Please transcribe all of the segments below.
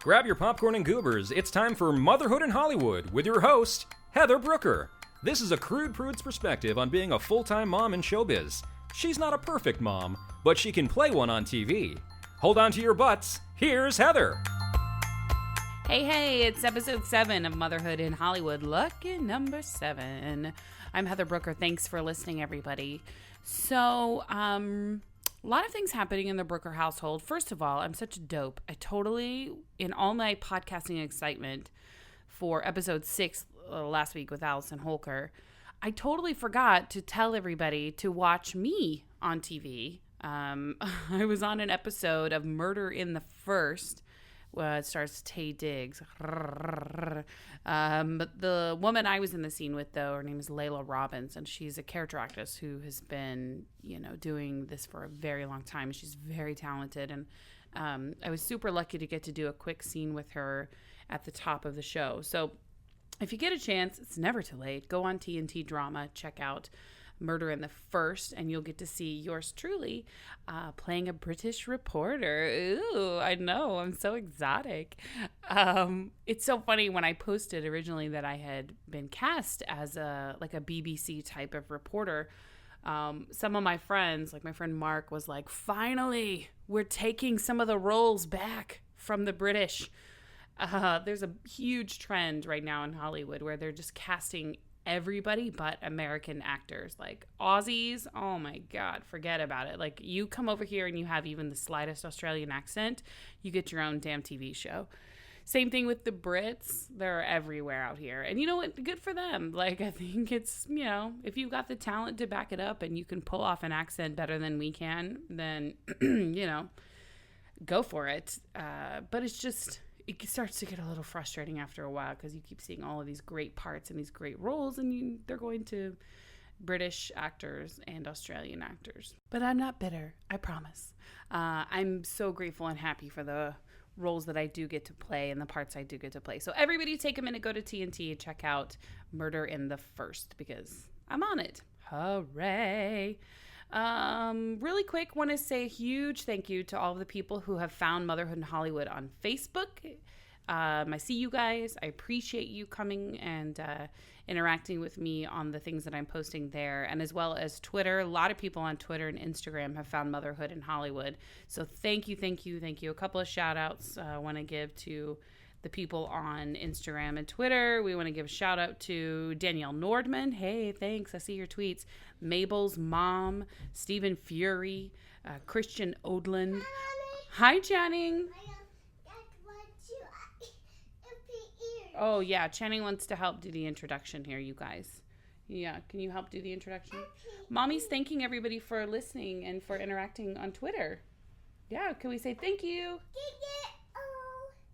Grab your popcorn and goobers. It's time for Motherhood in Hollywood with your host, Heather Brooker. This is a crude prude's perspective on being a full-time mom in showbiz. She's not a perfect mom, but she can play one on TV. Hold on to your butts. Here's Heather. Hey, it's episode 7 of Motherhood in Hollywood. Lucky number 7. I'm Heather Brooker. Thanks for listening, everybody. So, a lot of things happening in the Brooker household. First of all, I'm such a dope. I totally, in all my podcasting excitement for episode 6 last week with Allison Holker, I totally forgot to tell everybody to watch me on TV. I was on an episode of Murder in the First. It stars Taye Diggs. But the woman I was in the scene with, though, her name is Layla Robbins, and she's a character actress who has been, doing this for a very long time. She's very talented, and I was super lucky to get to do a quick scene with her at the top of the show. So if you get a chance, it's never too late. Go on TNT Drama, check out Murder in the First, and you'll get to see yours truly playing a British reporter. Ooh, I know, I'm so exotic. It's so funny when I posted originally that I had been cast as a BBC type of reporter. Some of my friends, like my friend Mark, was like, finally, we're taking some of the roles back from the British. There's a huge trend right now in Hollywood where they're just casting everybody but American actors. Like Aussies, oh my God, forget about it. Like, you come over here and you have even the slightest Australian accent, you get your own damn TV show. Same thing with the Brits. They're everywhere out here. And you know what? Good for them. Like, I think it's, if you've got the talent to back it up and you can pull off an accent better than we can, then, go for it. But it's just, it starts to get a little frustrating after a while because you keep seeing all of these great parts and these great roles, and they're going to British actors and Australian actors. But I'm not bitter, I promise. I'm so grateful and happy for the roles that I do get to play and the parts I do get to play. So everybody take a minute, go to TNT and check out Murder in the First because I'm on it. Hooray! Really quick, want to say a huge thank you to all of the people who have found Motherhood in Hollywood on Facebook. I see you guys. I appreciate you coming and interacting with me on the things that I'm posting there, and as well as Twitter. A lot of people on Twitter and Instagram have found Motherhood in Hollywood. So thank you. A couple of shout outs I want to give to the people on Instagram and Twitter. We want to give a shout out to Danielle Nordman. Hey, thanks. I see your tweets. Mabel's mom, Stephen Fury, Christian Odland. Hi, Channing. Oh, yeah. Channing wants to help do the introduction here, you guys. Yeah. Can you help do the introduction? Mommy's thanking everybody for listening and for interacting on Twitter. Yeah. Can we say thank you?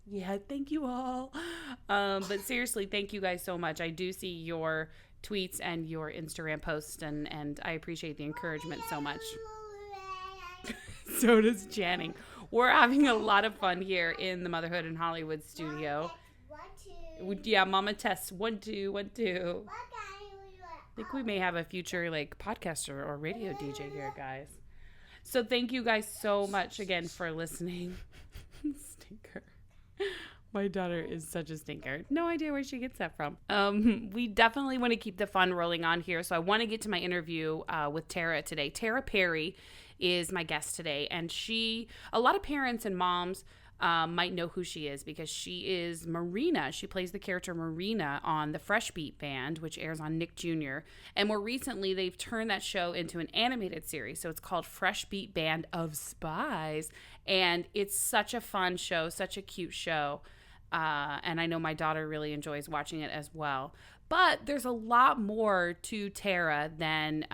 Yeah, thank you all. But seriously, thank you guys so much. I do see your tweets and your Instagram posts, and I appreciate the encouragement so much. So does Channing. We're having a lot of fun here in the Motherhood in Hollywood studio. 1, 2. Yeah, Mama tests 1, 2, 1, 2. I think we may have a future podcaster or radio DJ here, guys. So thank you guys so much again for listening. Stinker. My daughter is such a stinker. No idea where she gets that from. We definitely want to keep the fun rolling on here. So I want to get to my interview with Tara today. Tara Perry is my guest today. And a lot of parents and moms might know who she is because she is Marina. She plays the character Marina on the Fresh Beat Band, which airs on Nick Jr. And more recently, they've turned that show into an animated series. So it's called Fresh Beat Band of Spies. And it's such a fun show, such a cute show. And I know my daughter really enjoys watching it as well. But there's a lot more to Tara than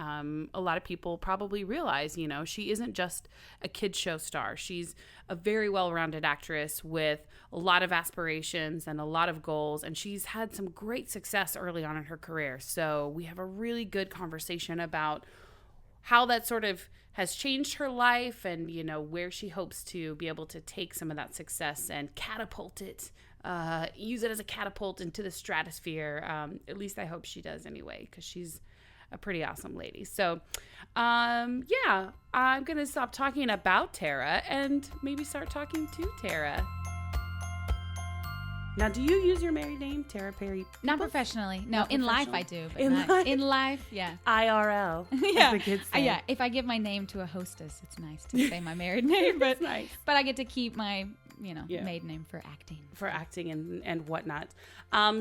a lot of people probably realize. She isn't just a kid show star. She's a very well-rounded actress with a lot of aspirations and a lot of goals. And she's had some great success early on in her career. So we have a really good conversation about how that sort of has changed her life and, where she hopes to be able to take some of that success and catapult it, use it as a catapult into the stratosphere. At least I hope she does anyway, because she's a pretty awesome lady. So, yeah, I'm going to stop talking about Tara and maybe start talking to Tara. Now, do you use your married name, Tara Perry? Not professionally. No, Not in life I do. But in life, yeah. IRL. Yeah. As the kids say. Yeah. If I give my name to a hostess, it's nice to say my married name. But nice. But I get to keep my, maiden name for acting. For acting and whatnot.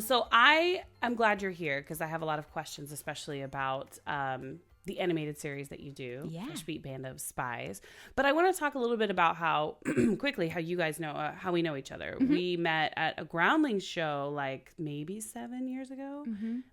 So I'm glad you're here because I have a lot of questions, especially about the animated series that you do, Fresh Beat Band of Spies. But I want to talk a little bit about how you guys know, how we know each other. Mm-hmm. We met at a Groundlings show like maybe 7 years ago,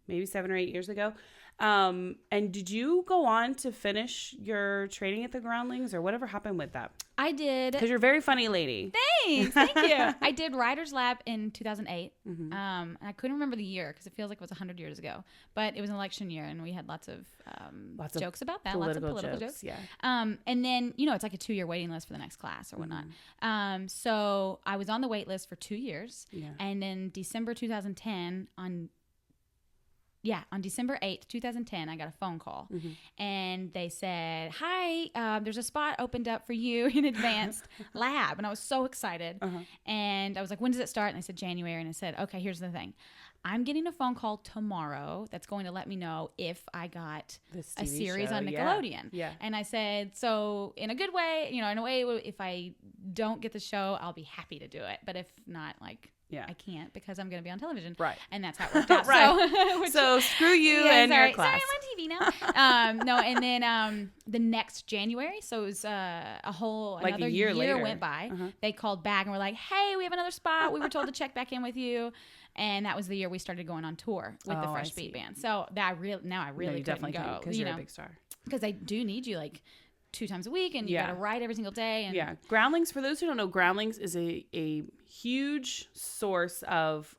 maybe 7 or 8 years ago. And did you go on to finish your training at the Groundlings or whatever happened with that? I did. Because you're a very funny lady. Thanks. Thank you. I did Writer's Lab in 2008. Mm-hmm. And I couldn't remember the year because it feels like it was 100 years ago. But it was an election year and we had lots of jokes about that. Lots of political jokes. Yeah. And then, it's like a 2-year waiting list for the next class or whatnot. Mm-hmm. So I was on the wait list for 2 years. Yeah. And in December 2010, on December 8th, 2010, I got a phone call and they said, hi, there's a spot opened up for you in advanced lab. And I was so excited. And I was like, when does it start? And they said January. And I said, okay, here's the thing. I'm getting a phone call tomorrow that's going to let me know if I got a series on Nickelodeon. Yeah. And I said, so in a good way, in a way, if I don't get the show, I'll be happy to do it. But if not, I can't because I'm going to be on television. Right. And that's how it worked out. Right. So screw you and your class. Sorry, I'm on TV now. No, and then the next January, so it was another year later. Went by. They called back and were like, hey, we have another spot. We were told to check back in with you. And that was the year we started going on tour with the Fresh Beat Band. So that I really definitely go because you're a big star. Because I do need you 2 times a week and you got to write every single day. And Groundlings, for those who don't know, Groundlings is a huge source of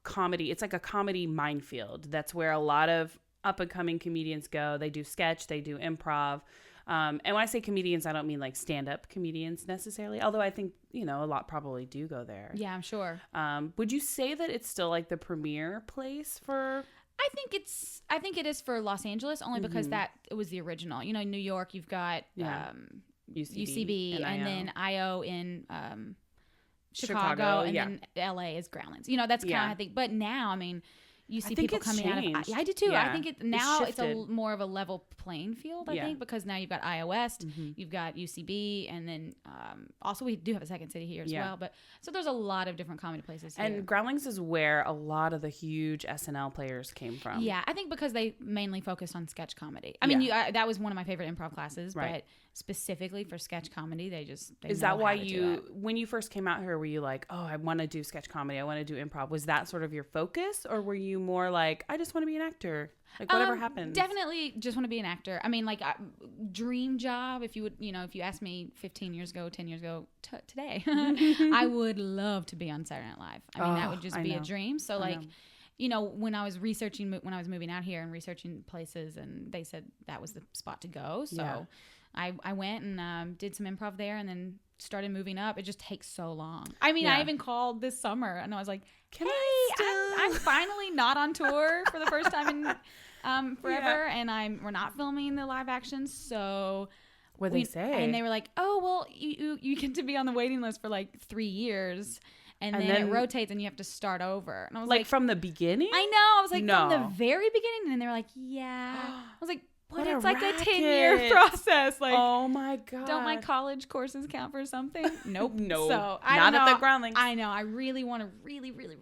comedy. It's like a comedy minefield. That's where a lot of up and coming comedians go. They do sketch, they do improv. And when I say comedians, I don't mean stand-up comedians necessarily, although I think, a lot probably do go there. Yeah, I'm sure. Would you say that it's still the premier place for... I think it is for Los Angeles only because it was the original. In New York, you've got UCB and then IO in Chicago and then LA is Groundlings. That's kind of, I think. But now, you see people coming out of... I do too. Yeah. I think it's a more of a level playing field, I think, because now you've got iOS, you've got UCB, and then also we do have a Second City here as well. But so there's a lot of different comedy places here. And Groundlings is where a lot of the huge SNL players came from. Yeah, I think because they mainly focused on sketch comedy. I mean, that was one of my favorite improv classes, but specifically for sketch comedy, they is that why when you first came out here, were you like, oh, I want to do sketch comedy, I want to do improv? Was that sort of your focus, or were you more like, I just want to be an actor? Whatever happens. Definitely just want to be an actor. Dream job, if you would, if you asked me 15 years ago, 10 years ago, today, I would love to be on Saturday Night Live. That would just be a dream. So when I was moving out here and researching places, and they said that was the spot to go. So I went and did some improv there and then started moving up. It just takes so long. I even called this summer and I was like, I'm finally not on tour for the first time in forever, and we're not filming the live action. So what they say, and they were like, oh well, you get to be on the waiting list for 3 years. And then it rotates and you have to start over. And I was like from the beginning? I know. I was like, no. From the very beginning. And they were like, yeah. I was like, but it's like a 10-year process. Oh my God. Don't my college courses count for something? Nope. No. So not at the Groundlings. I know. I really want to,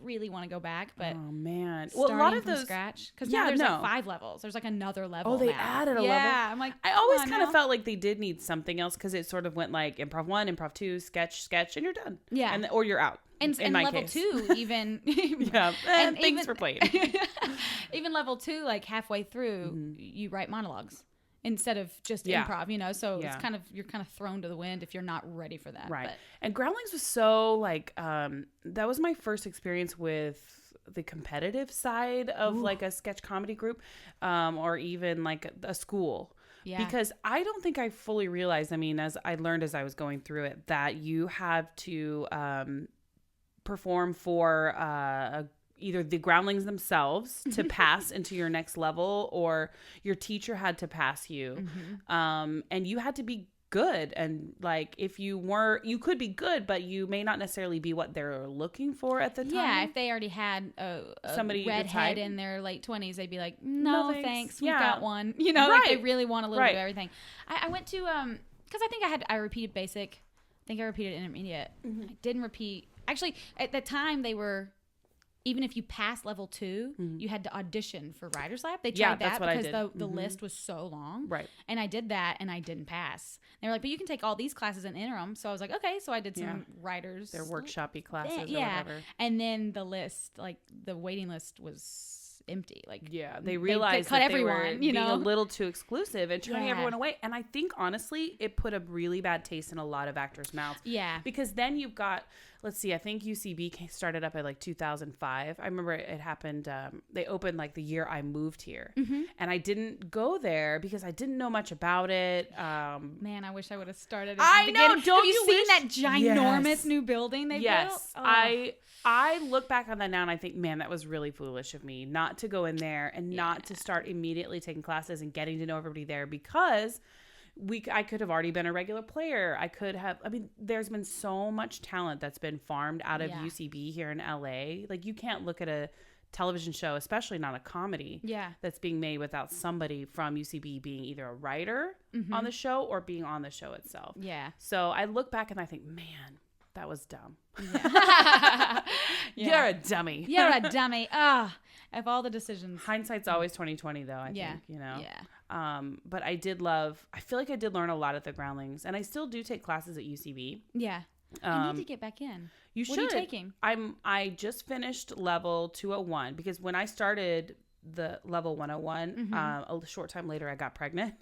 really want to go back. But oh man. Well, a lot of those from scratch. Because now there's 5 levels. There's another level. Oh, they added a level. Yeah. I'm like, I always kind of felt like they did need something else because it sort of went improv 1, improv 2, sketch, and you're done. Yeah. Or you're out. And level case. 2, even and thanks for playing. Even level 2, halfway through, you write monologues instead of just improv. So it's you're kind of thrown to the wind if you're not ready for that. Right. And Groundlings was so that was my first experience with the competitive side of a sketch comedy group, or even a school. Yeah. Because I don't think I fully realized. As I learned as I was going through it, that you have to perform for either the Groundlings themselves to pass into your next level, or your teacher had to pass you. And you had to be good, and like if you weren't, you could be good, but you may not necessarily be what they're looking for at the time. Yeah, if they already had a Somebody redhead in their late 20s, they'd be like, no thanks. We've got one. You know, Right. like they really want a little bit of everything. I went to because I think I repeated basic. I think I repeated intermediate. Mm-hmm. I didn't repeat. Actually, at the time they were. Even if you passed level 2, you had to audition for Writer's Lab. They tried that because the list was so long. Right. And I did that, and I didn't pass. They were like, but you can take all these classes in interim. So I was like, okay. So I did some writers. Their workshop-y classes or yeah. whatever. And then the list, like the waiting list was empty. Like they realized that they were being a little too exclusive and turning Yeah. everyone away. And I think, honestly, it put a really bad taste in a lot of actors' mouths. Yeah. Because then you've got, let's see, I think UCB started up at like 2005. I remember it happened, they opened like the year I moved here. Mm-hmm. And I didn't go there because I didn't know much about it. Man, I wish I would have started. I know, don't Have you you seen wish? that ginormous Yes. new building they built? Yes. Oh. I look back on that now and I think, man, that was really foolish of me not to go in there and not to start immediately taking classes and getting to know everybody there, because I could have already been a regular player. There's been so much talent that's been farmed out of UCB here in LA. Like, you can't look at a television show, especially not a comedy, that's being made without somebody from UCB being either a writer on the show or being on the show itself. Yeah. So I look back and I think, man, that was dumb. Yeah. You're a dummy. You're a dummy. Of all the decisions. Hindsight's always 20/20 though, I think, you know. Yeah. But I feel like I did learn a lot at the Groundlings, and I still do take classes at UCB. Yeah. I need to get back in. You should. What are you taking? I just finished level 201 because when I started the level 101, a short time later I got pregnant.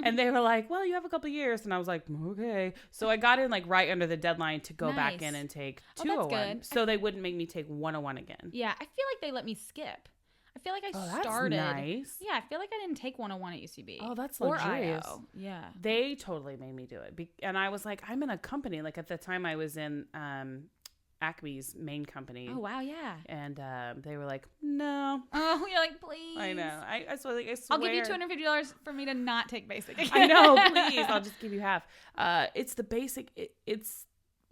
And they were like, well, you have a couple years, and I was like, okay. So I got in like right under the deadline to go back in and take 201. That's good. So they wouldn't make me take 101 again. Yeah, I feel like they let me skip. I feel like I That's started. nice. Yeah, I feel like I didn't take 101 at UCB. Oh, that's or luxurious. IO. Yeah. They totally made me do it. And I was like, I'm in a company. Like at the time I was in Acme's main company. Oh, wow, yeah. And they were like, no. Oh, you're like, please. I know. I swear. I'll give you $250 for me to not take basic. I know, please. I'll just give you half. It's the basic. It's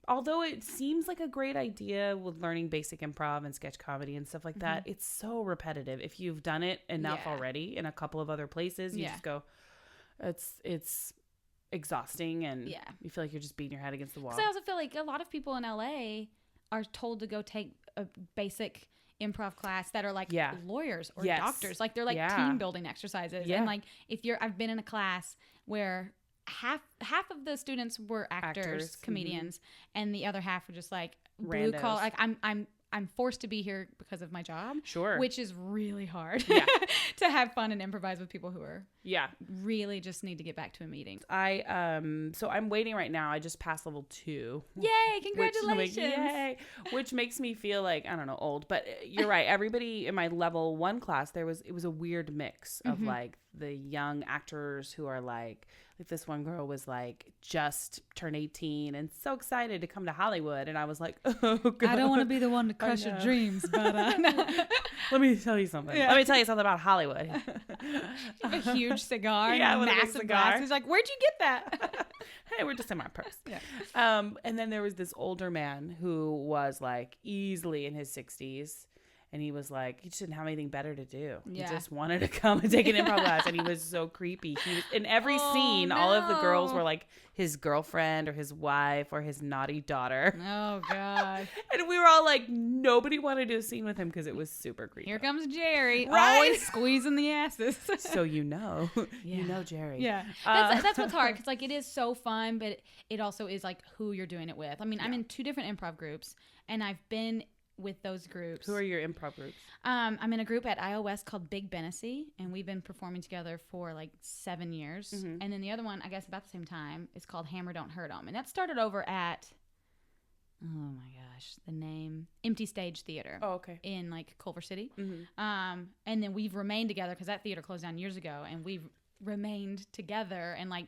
although it seems like a great idea with learning basic improv and sketch comedy and stuff like that, it's so repetitive. If you've done it enough already in a couple of other places, you just go, it's exhausting, and you feel like you're just beating your head against the wall. So I also feel like a lot of people in LA are told to go take a basic improv class that are like lawyers or doctors. Like they're like team building exercises. And like I've been in a class where half of the students were actors, comedians, and the other half were just like blue collar. Like I'm forced to be here because of my job. Sure. Which is really hard to have fun and improvise with people who are really just need to get back to a meeting. So I'm waiting right now. I just passed level 2. Yay, congratulations. Which makes me feel like, I don't know, old, but you're right. Everybody in my level 1 class, it was a weird mix of like the young actors who are like this one girl was like just turned 18 and so excited to come to Hollywood, and I was like, oh God. I don't want to be the one to crush your dreams, but let me tell you something. Let me tell you something about Hollywood. A huge cigar, with massive a glass. He's like, where'd you get that? Hey, we're just in my purse. And then there was this older man who was like easily in his 60s. And he was like, he just didn't have anything better to do. He just wanted to come and take an improv class. And he was so creepy. He was, in every scene, all of the girls were like his girlfriend or his wife or his naughty daughter. Oh, God. And we were all like, nobody wanted to do a scene with him because it was super creepy. Here comes Jerry. Right? Always squeezing the asses. So you know Jerry. Yeah. That's what's hard. Because like it is so fun, but it also is like who you're doing it with. I mean, I'm in 2 different improv groups, and I've been with those groups. Who are your improv groups? I'm in a group at iOS called Big Bennessy, and we've been performing together for like 7 years. And then the other one, I guess about the same time, is called Hammer Don't Hurt 'Em, and that started over at oh my gosh, the name Empty Stage Theater. Oh, okay. In like Culver City. And then we've remained together because that theater closed down years ago, and we've remained together, and like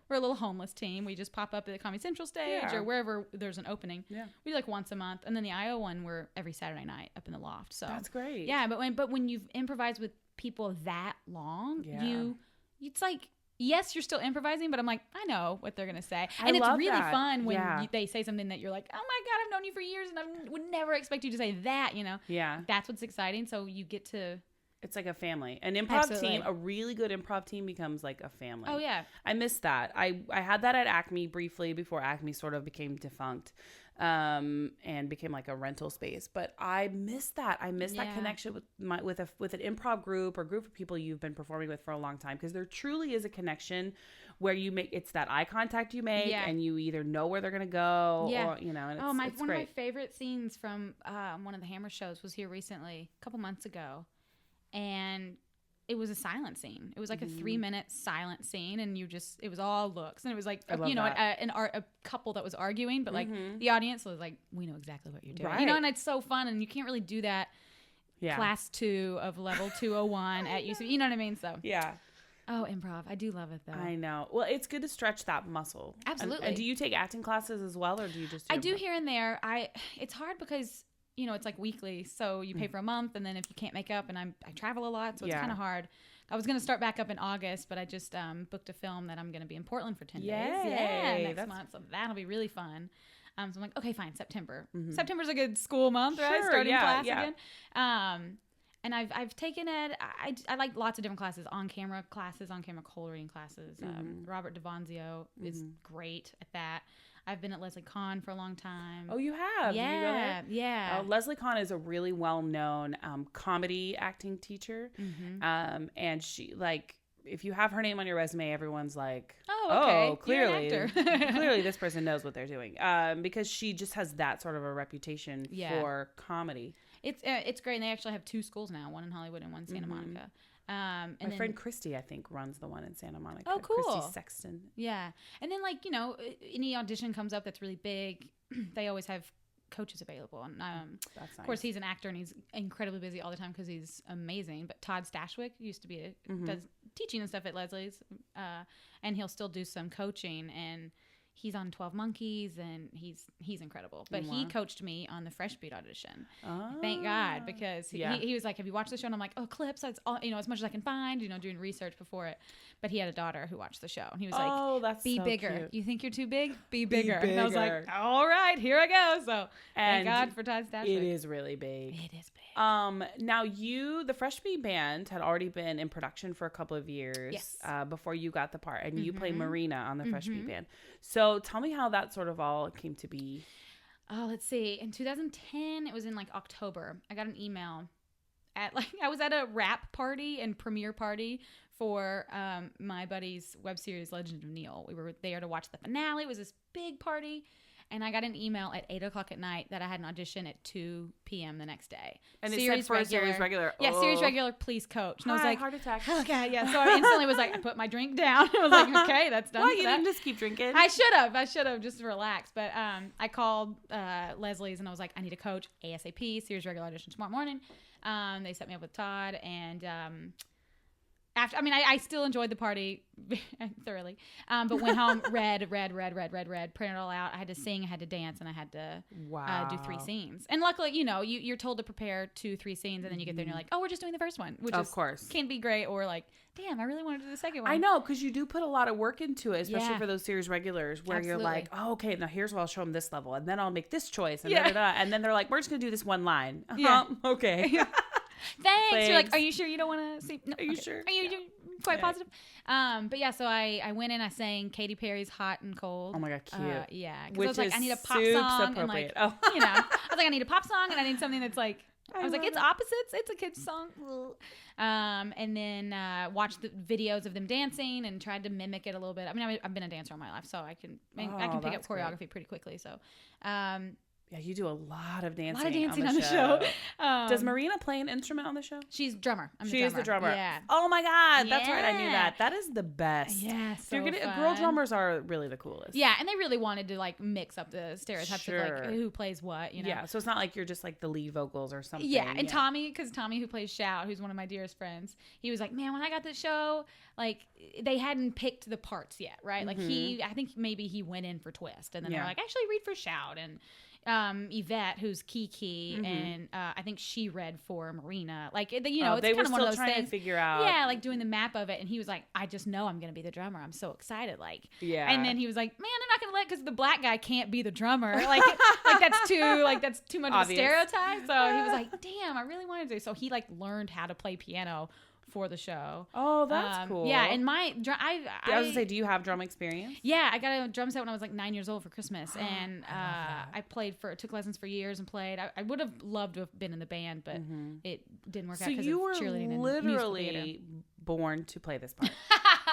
we're a little homeless team. We just pop up at the Comedy Central stage or wherever there's an opening. Yeah. We do like once a month. And then the IO one, we're every Saturday night up in the loft. So that's great. Yeah, but when you've improvised with people that long, it's like yes, you're still improvising, but I'm like, I know what they're going to say. I And it's love really that. fun when Yeah. they say something that you're like, oh my God, I've known you for years and I would never expect you to say that, you know? Yeah. That's what's exciting. So you get to... It's like a family. An improv Absolutely. team, a really good improv team becomes like a family. Oh, yeah. I miss that. I had that at Acme briefly before Acme sort of became defunct and became like a rental space. But I miss that. I miss that connection with an improv group or group of people you've been performing with for a long time, because there truly is a connection where you make, it's that eye contact you make and you either know where they're going to go or, you know, and it's, it's one great. of my favorite scenes from one of the Hammer shows was here recently, a couple months ago. And it was a silent scene. It was like a 3-minute silent scene, and it was all looks, and it was like a couple that was arguing, but like the audience was like, we know exactly what you're doing, you know, and it's so fun, and you can't really do that. Class 2 of level 201 at UC, you know what I mean? So oh, improv, I do love it though. I know. Well, it's good to stretch that muscle. Absolutely. And do you take acting classes as well, or do you just? I do here and there. It's hard because, you know, it's like weekly, so you pay for a month, and then if you can't make up, and I travel a lot, so it's kind of hard. I was going to start back up in August, but I just booked a film that I'm going to be in Portland for 10 days. Next month, so that'll be really fun. So I'm like, okay, fine, September. September's a good school month, right? Starting class again. And I've taken it. I like lots of different classes, on camera cold reading classes. Robert DeVonzio is great at that. I've been at Leslie Kahn for a long time. Oh, you have? Yeah, Did you go there? yeah. Leslie Kahn is a really well-known comedy acting teacher. And she, like, if you have her name on your resume, everyone's like, okay. Clearly, You're an actor. clearly this person knows what they're doing. Because she just has that sort of a reputation for comedy. It's great. And they actually have 2 schools now, one in Hollywood and one in Santa Monica. And My friend Christy, I think, runs the one in Santa Monica. Oh, cool. Christy Sexton. Yeah. And then, like, you know, any audition comes up that's really big, they always have coaches available. And That's nice. of course, he's an actor and he's incredibly busy all the time because he's amazing. But Todd Stashwick used to be does teaching and stuff at Leslie's, and he'll still do some coaching, and he's on 12 Monkeys, and he's incredible. But he coached me on the Fresh Beat audition. Thank God, because he was like, have you watched the show? And I'm like, oh, clips. That's all, you know, as much as I can find, you know, doing research before it. But he had a daughter who watched the show, and he was like, that's be so bigger. cute. You think you're too big? Be bigger. And I was like, all right, here I go. So thank God for Todd Stashwick. It is really big. It is big. Now the Fresh Beat Band had already been in production for a couple of years before you got the part, and you played Marina on the Fresh Beat Band. So tell me how that sort of all came to be. Oh, let's see. In 2010, it was in like October. I got an email I was at a rap party and premiere party for my buddy's web series Legend of Neil. We were there to watch the finale. It was this big party. And I got an email at 8:00 at night that I had an audition at 2 p.m. the next day. And it said for a series regular. Yeah, series regular, please coach. And I was like, heart attack. Oh, God, yeah. So I instantly was like, I put my drink down. I was like, okay, that's done. Why, you didn't just keep drinking? I should have just to relax. But I called Leslie's and I was like, I need a coach ASAP, series regular audition tomorrow morning. They set me up with Todd, and after, I mean, I still enjoyed the party thoroughly, but went home, read, printed it all out. I had to sing, I had to dance, and I had to do 3 scenes. And luckily, you know, you're told to prepare 2-3 scenes, and then you get there and you're like, oh, we're just doing the first one, which of course can be great, or like, damn, I really want to do the second one. I know, because you do put a lot of work into it, especially for those series regulars, where you're like, oh, okay, now here's where I'll show them this level, and then I'll make this choice, and and then they're like, we're just gonna do this one line. Okay. Thanks. You're like, are you sure you don't want to see? No, are you sure? Are you quite positive? But yeah, so I went in, I sang Katy Perry's Hot and Cold. Oh my God, cute. Yeah. Because I was like, I need a pop song. And like, you know, I was like, I need a pop song and I need something that's like, I was like, it's opposites. It's a kid's song. And then watched the videos of them dancing and tried to mimic it a little bit. I mean, I've been a dancer all my life, so I can pick up choreography pretty quickly. So, yeah, you do a lot of dancing. A lot of dancing on the show. Does Marina play an instrument on the show? She's drummer. She's the drummer. Yeah. Oh my God, that's right. I knew that. That is the best. Yeah, so girl drummers are really the coolest. Yeah, and they really wanted to like mix up the stereotypes of like who plays what, you know. Yeah, so it's not like you're just like the lead vocals or something. Yeah, and Tommy, because Tommy, who plays Shout, who's one of my dearest friends, he was like, man, when I got this show, like they hadn't picked the parts yet, right? Like I think maybe he went in for Twist, and then they're like, actually read for Shout, and Yvette, who's Kiki, and I think she read for Marina. Like, it's they kind were of one still of those trying things. to figure out. Yeah, like doing the map of it, and he was like, I just know I'm going to be the drummer. I'm so excited. Like, yeah. And then he was like, man, they're not going to let, because the black guy can't be the drummer. Like, that's too much Obvious. of a stereotype. So he was like, damn, I really wanted to. So he like learned how to play piano for the show. Oh, that's cool. Yeah, and I was gonna say, do you have drum experience? Yeah, I got a drum set when I was like 9 years old for Christmas, and I took lessons for years and played. I would have loved to have been in the band, but it didn't work out because of cheerleading and musical theater. Literally born to play this part.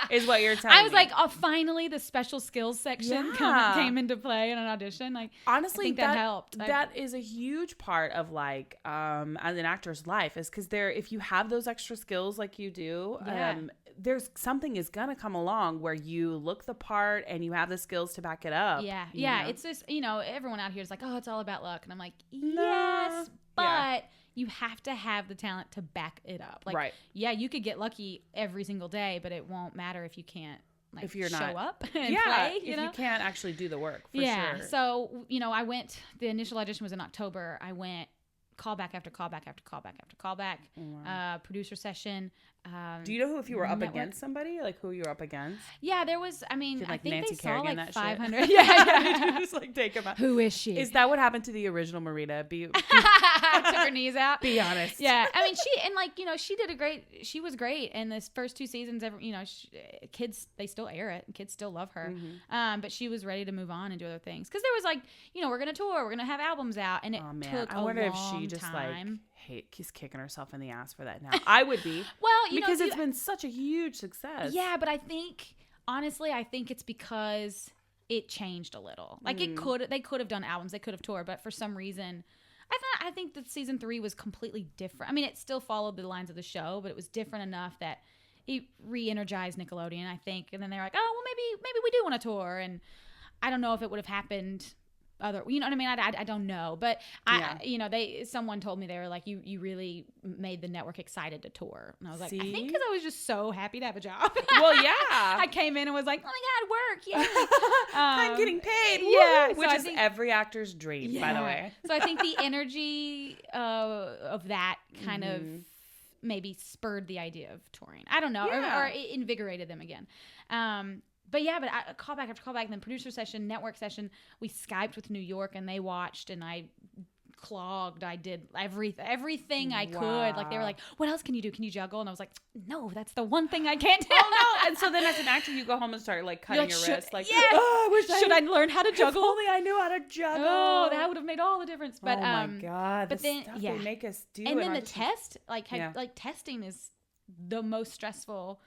Is what you're telling me. I was like, oh, finally the special skills section came into play in an audition. Like, honestly, I think that helped. That is a huge part of like as an actor's life, is because if you have those extra skills like you do, there's something is gonna come along where you look the part and you have the skills to back it up. Yeah, you know? It's just, everyone out here is like, oh, it's all about luck, and I'm like, yes, but you have to have the talent to back it up. Like, yeah, you could get lucky every single day, but it won't matter if you can't, like, if you're show up and play. If you can't actually do the work, for sure. So, I went, the initial audition was in October. I went callback after callback after callback after callback, producer session. Do you know if you were up against somebody? Like, who you were up against? Yeah, there was, I think Nancy they saw Kerrigan, like that 500. Shit? Yeah. Just like take them out. Who is she? Is that what happened to the original Marina? I took her knees out. Be honest. Yeah. I mean, she was great. And this first 2 seasons, kids, they still air it. And kids still love her. But she was ready to move on and do other things. Because there was like, we're going to tour. We're going to have albums out. And it took a long time. I wonder if she just she's kicking herself in the ass for that now. I would be. Well, because it's been such a huge success. Yeah, but I think, honestly, it's because it changed a little. Like, they could have done albums, they could have toured, but for some reason, I think that season 3 was completely different. I mean, it still followed the lines of the show, but it was different enough that it re-energized Nickelodeon, I think. And then they're like, oh, well, maybe we do want to tour. And I don't know if it would have happened you know what I mean? I don't know, but someone told me, they were like, you really made the network excited to tour. And I was like, I think because I was just so happy to have a job. Well, yeah. I came in and was like, oh my God, work. Yeah. I'm getting paid. Yeah. Woo! Which is every actor's dream, by the way. So I think the energy of that kind of maybe spurred the idea of touring. I don't know, or it invigorated them again. But callback after callback, and then producer session, network session, we Skyped with New York, and they watched, and I clogged. I did everything I could. Like, they were like, what else can you do? Can you juggle? And I was like, no, that's the one thing I can't do. Oh, no. And so then as an actor, you go home and start like cutting your wrist. Like, should I learn how to juggle? If only I knew how to juggle. Oh, that would have made all the difference. But, oh my God. But then, they make us do. And then the test, like testing is the most stressful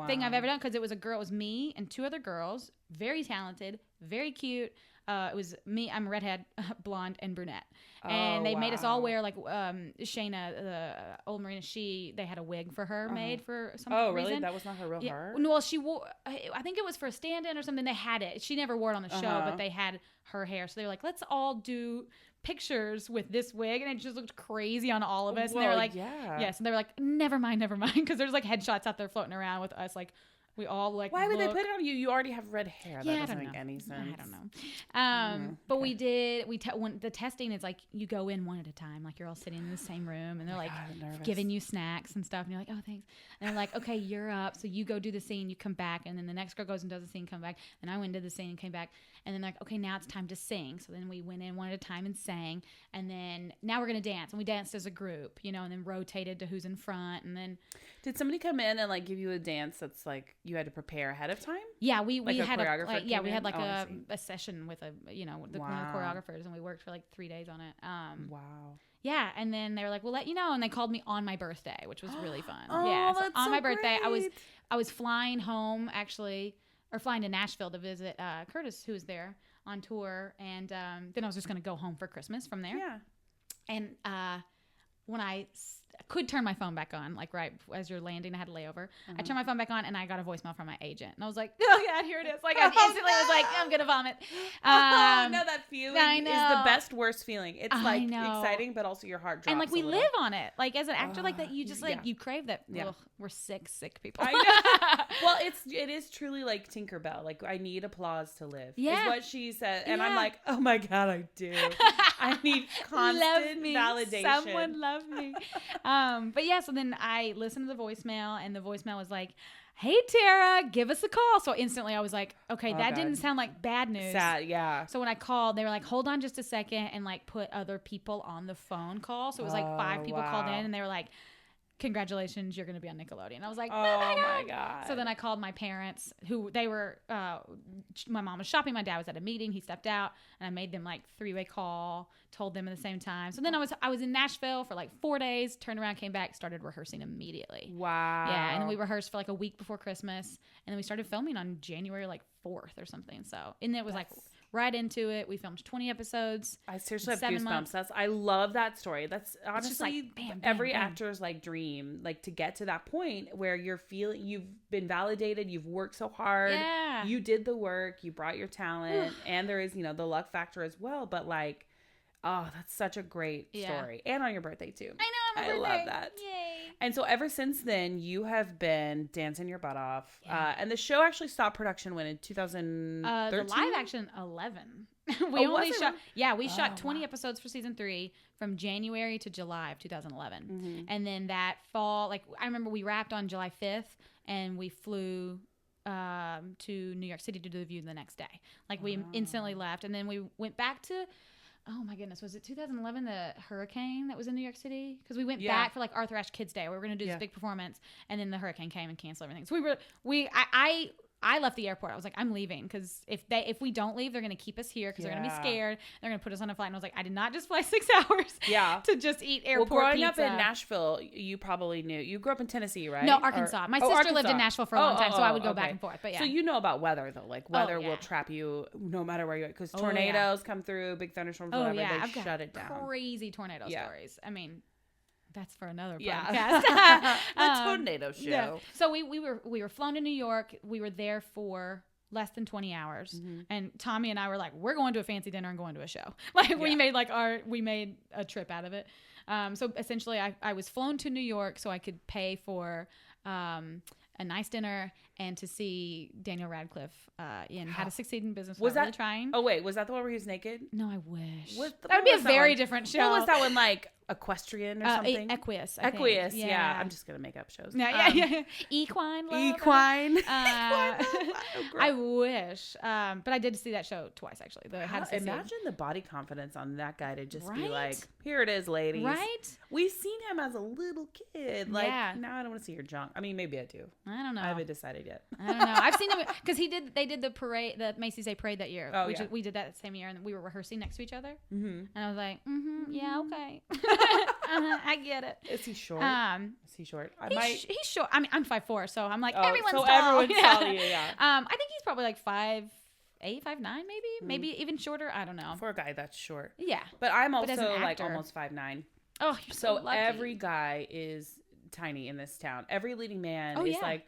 thing I've ever done, because it was me and 2 other girls, very talented, very cute. It was me, I'm a redhead, blonde, and brunette. And they made us all wear, like, Shayna, the old Marina, they had a wig for her made for some reason. Oh, really? That was not her real hair? Well, she wore, I think it was for a stand-in or something. They had it. She never wore it on the show, but they had her hair. So they were like, let's all do pictures with this wig, and it just looked crazy on all of us. And they were like, yes. And they were like, never mind. Because there's like headshots out there floating around with us, like, we all like. Why would they put it on you? You already have red hair. That doesn't make any sense. I don't know. But we did. When the testing is like, you go in one at a time. Like, you're all sitting in the same room, and they're giving you snacks and stuff, and you're like, oh, thanks. And they're like, okay, you're up. So you go do the scene. You come back, and then the next girl goes and does the scene, come back. And I went and did the scene and came back. And then they're like, okay, now it's time to sing. So then we went in one at a time and sang. And then now we're gonna dance. And we danced as a group, and then rotated to who's in front. And then did somebody come in and like give you a dance that's like you had to prepare ahead of time? Yeah, we had a choreographer. We had like a session with one of the choreographers, and we worked for like 3 days on it. Wow. Yeah, and then they were like, "We'll let you know," and they called me on my birthday, which was really fun. So on my birthday, great. I was flying home actually, or flying to Nashville to visit Curtis, who was there on tour, and then I was just going to go home for Christmas from there. Yeah. And when I could turn my phone back on, like right as you're landing, I had a layover. I turned my phone back on and I got a voicemail from my agent. And I was like, oh God, here it is. Like I instantly was like, I'm going to vomit. No, that feeling I is know. the best, worst feeling. It's like know. exciting, but also your heart drops. And like we a little. live on it. Like as an actor like that, you just like, yeah. you crave that. Yeah. Ugh, we're sick people. I know. Well, it is truly like Tinkerbell. Like I need applause to live. Yeah. Is what she said. And I'm Yeah. like, oh my God, I do. I need constant validation. Someone love me. But yeah, so then I listened to the voicemail and the voicemail was like, hey Tara, give us a call. So instantly I was like, okay, that didn't sound like bad news. Sad, yeah. So when I called, they were like, hold on just a second, and like put other people on the phone call. So it was like 5 people called in and they were like, congratulations, you're going to be on Nickelodeon. I was like, oh my God. So then I called my parents, who they were, my mom was shopping, my dad was at a meeting, he stepped out, and I made them like 3-way call, told them at the same time. So then I was in Nashville for like 4 days, turned around, came back, started rehearsing immediately. Wow. Yeah, and then we rehearsed for like a week before Christmas, and then we started filming on January like 4th or something. So, and it was like right into it. We filmed 20 episodes. I seriously have 7 goosebumps. months. I love that story. That's honestly just like, bam, bam, every bam. actor's like dream, like to get to that point where you're feeling you've been validated, you've worked so hard, Yeah. you did the work, you brought your talent, and there is, the luck factor as well. But like, oh, that's such a great story, and on your birthday too. I know, I love that. Yay. And so ever since then, you have been dancing your butt off. And the show actually stopped production when in 2013? The live action 11. We shot 20 episodes for season 3 from January to July of 2011. And then that fall, like I remember we wrapped on July 5th and we flew to New York City to do the View the next day. Like we instantly left, and then we went back to, oh my goodness, was it 2011, the hurricane that was in New York City? Because we went back for like Arthur Ashe Kids Day. We were going to do this big performance, and then the hurricane came and canceled everything. So I left the airport. I was like, I'm leaving, because if we don't leave, they're going to keep us here because they're going to be scared. They're going to put us on a flight. And I was like, I did not just fly 6 hours to just eat airport growing pizza. up in Nashville, you probably knew. You grew up in Tennessee, right? No, Arkansas. My sister lived in Nashville for a long time, so I would go back and forth. But yeah. So you know about weather, though. Like weather will trap you no matter where you are, because tornadoes come through, big thunderstorms, whatever. They I've got shut it down. Crazy tornado stories. I mean, that's for another podcast. Yeah. The tornado show. Yeah. So we were flown to New York. We were there for less than 20 hours, and Tommy and I were like, we're going to a fancy dinner and going to a show. Like we made a trip out of it. So essentially I was flown to New York so I could pay for a nice dinner and to see Daniel Radcliffe in How to Succeed in Business Without Really Trying. Oh wait, was that the one where he was naked? No, I wish. That would be a very different show. What was that one, like Equestrian or something? Equus. Equus, yeah. I'm just gonna make up shows. Yeah. Equine love. Equine. I wish. But I did see that show twice, actually. Imagine the body confidence on that guy to just be like, here it is, ladies. Right? We've seen him as a little kid. Like, now I don't want to see your junk. I mean, maybe I do. I don't know. I haven't decided yet. I don't know. I've seen him because they did the parade, the Macy's Day Parade that year. We did that same year, and we were rehearsing next to each other. And I was like, yeah, okay. I get it. Is he short? Is he short? He's short. I mean, I'm 5'4", so I'm like, everyone's so tall. Everyone's tall. Yeah. I think he's probably like 5'8", 5'9", maybe even shorter. I don't know. For a guy that's short. Yeah. But I'm also like almost 5'9". Oh, you're so lucky. Every guy is tiny in this town. Every leading man is like,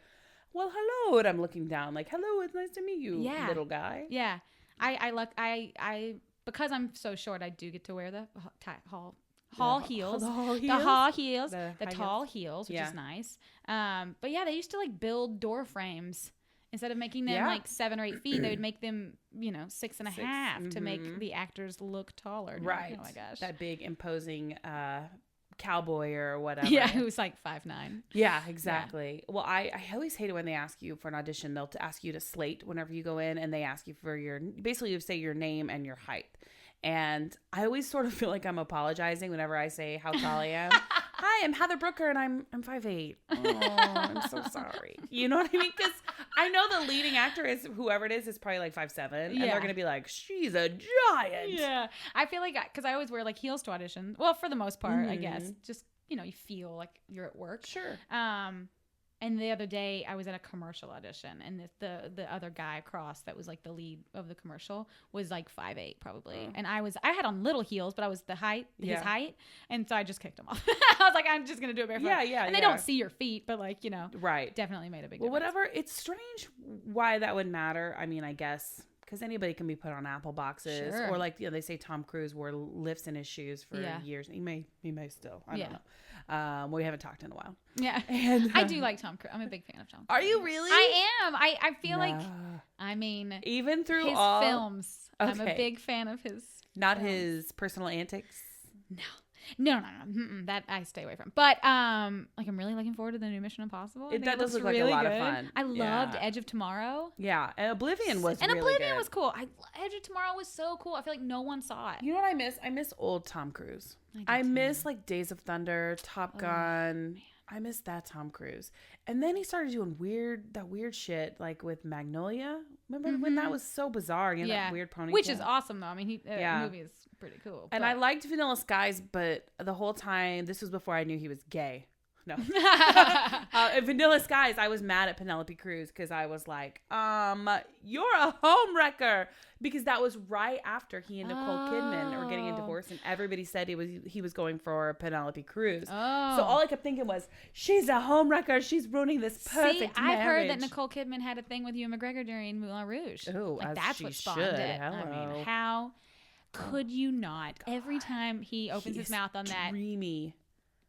well, hello, and I'm looking down like, hello, it's nice to meet you, little guy. Yeah. I because I'm so short, I do get to wear the tall heels, the tall heels, which is nice. But yeah, they used to like build door frames. Instead of making them like 7 or 8 feet, they would make them, 6.5 to make the actors look taller. Right. Oh my gosh. That big imposing cowboy or whatever. Yeah, who's like 5'9". Yeah, exactly. Yeah. Well, I always hate it when they ask you for an audition. They'll ask you to slate whenever you go in, and they ask you for basically you say your name and your height. And I always sort of feel like I'm apologizing whenever I say how tall I am. Hi, I'm Heather Brooker, and I'm 5'8". Oh, I'm so sorry. You know what I mean? Because I know the leading actor is, whoever it is probably like 5'7", and they're going to be like, she's a giant. Yeah. I feel like, because I always wear like heels to audition. Well, for the most part, I guess. Just, you feel like you're at work. Sure. And the other day, I was at a commercial audition, and the other guy across that was like the lead of the commercial was like 5'8" probably, and I had on little heels, but I was his height, and so I just kicked him off. I was like, I'm just gonna do it barefoot. Yeah. And they don't see your feet, but like right, definitely made a big. Well, difference. whatever. It's strange why that would matter. I mean, I guess. Because anybody can be put on Apple boxes, or like they say Tom Cruise wore lifts in his shoes for years. He may still. I don't know. We haven't talked in a while. Yeah, and I do like Tom Cruise. I'm a big fan of Tom Cruise. Are you really? I am. I feel like I mean even through his all films. Okay. I'm a big fan of his. Not films. his personal antics. No. That I stay away from. But like I'm really looking forward to the new Mission Impossible. That does look like a lot of fun. I loved Edge of Tomorrow. Yeah, and Oblivion was cool. Edge of Tomorrow was so cool. I feel like no one saw it. You know what I miss? I miss old Tom Cruise. I miss like Days of Thunder, Top Gun. Man. I miss that Tom Cruise. And then he started doing that weird shit like with Magnolia. Remember when that was so bizarre? You know, that weird ponytail? Which is awesome though. I mean, the movie is pretty cool. And I liked Vanilla Skies, but the whole time, this was before I knew he was gay. No. In Vanilla Skies, I was mad at Penelope Cruz because I was like, you're a homewrecker. Because that was right after he and Nicole Kidman are getting a divorce, and everybody said he was going for Penelope Cruz. Oh. So all I kept thinking was, she's a homewrecker. She's ruining this perfect marriage. I've heard that Nicole Kidman had a thing with Ewan McGregor during Moulin Rouge. Oh, like, that's what spawned it. Hello. I mean, how could you not? God. Every time he opens his mouth on that. Dreamy.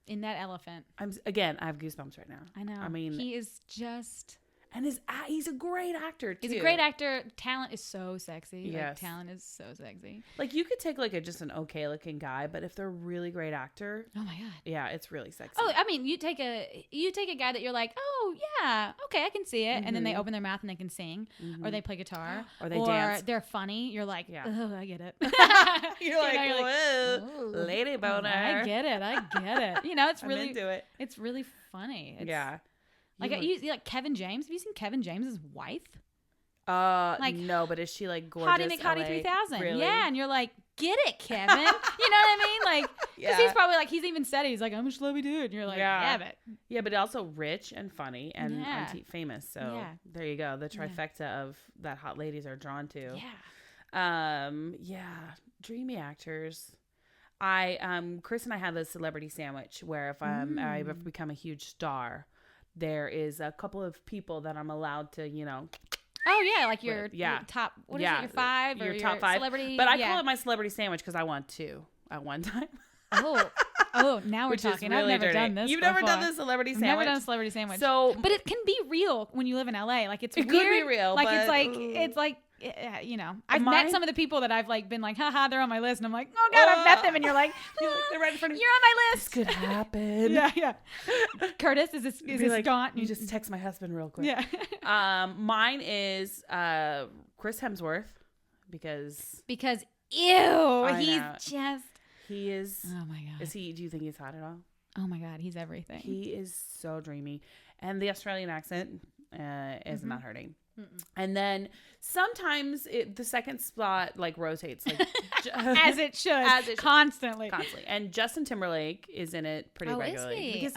In that elephant. I have goosebumps right now. I know. I mean, he is just. And he's a great actor, too. He's a great actor. Talent is so sexy. Yes. Like, talent is so sexy. Like, you could take, like, just an okay-looking guy, but if they're a really great actor... Oh, my God. Yeah, it's really sexy. Oh, I mean, you take a guy that you're like, oh, yeah, okay, I can see it. Mm-hmm. And then they open their mouth and they can sing. Mm-hmm. Or they play guitar. Or they dance. Or they're funny. You're like, oh, I get it. you're like, whoa, lady boner. I get it. You know, it's really... I'm into it. It's really funny. Yeah. Like like Kevin James. Have you seen Kevin James's wife? No, but is she like gorgeous? Hottie McHottie 3000. Really? Yeah, and you're like, get it, Kevin. You know what I mean? Like, because he's probably like, he's even said he's like, I'm a schlubby dude. And you're like, but also rich and funny and famous. So there you go. The trifecta of that hot ladies are drawn to. Dreamy actors. Chris and I have a celebrity sandwich where if I've become a huge star, there is a couple of people that I'm allowed to, Oh yeah, like your top. What is it? Your five or your top five celebrity? But I call it my celebrity sandwich because I want two at one time. Now we're talking. Really I've never done this. You've before. never done the celebrity sandwich. Never done a celebrity sandwich. So, but it can be real when you live in LA. Like it's weird. Could be real. Like but, it's like. I've met some of the people that I've like been like, haha, they're on my list, and I'm like, oh God, I've met them, and you're like they're right in front of you. You're on my list. This could happen. Yeah. Curtis, is this like, gaunt? You just text my husband real quick. Yeah. Mine is Chris Hemsworth because he is. Oh my God. Do you think he's hot at all? Oh my God, he's everything. He is so dreamy, and the Australian accent is not hurting. Mm-mm. And then sometimes the second spot like rotates like as it should constantly. And Justin Timberlake is in it pretty regularly is he? Because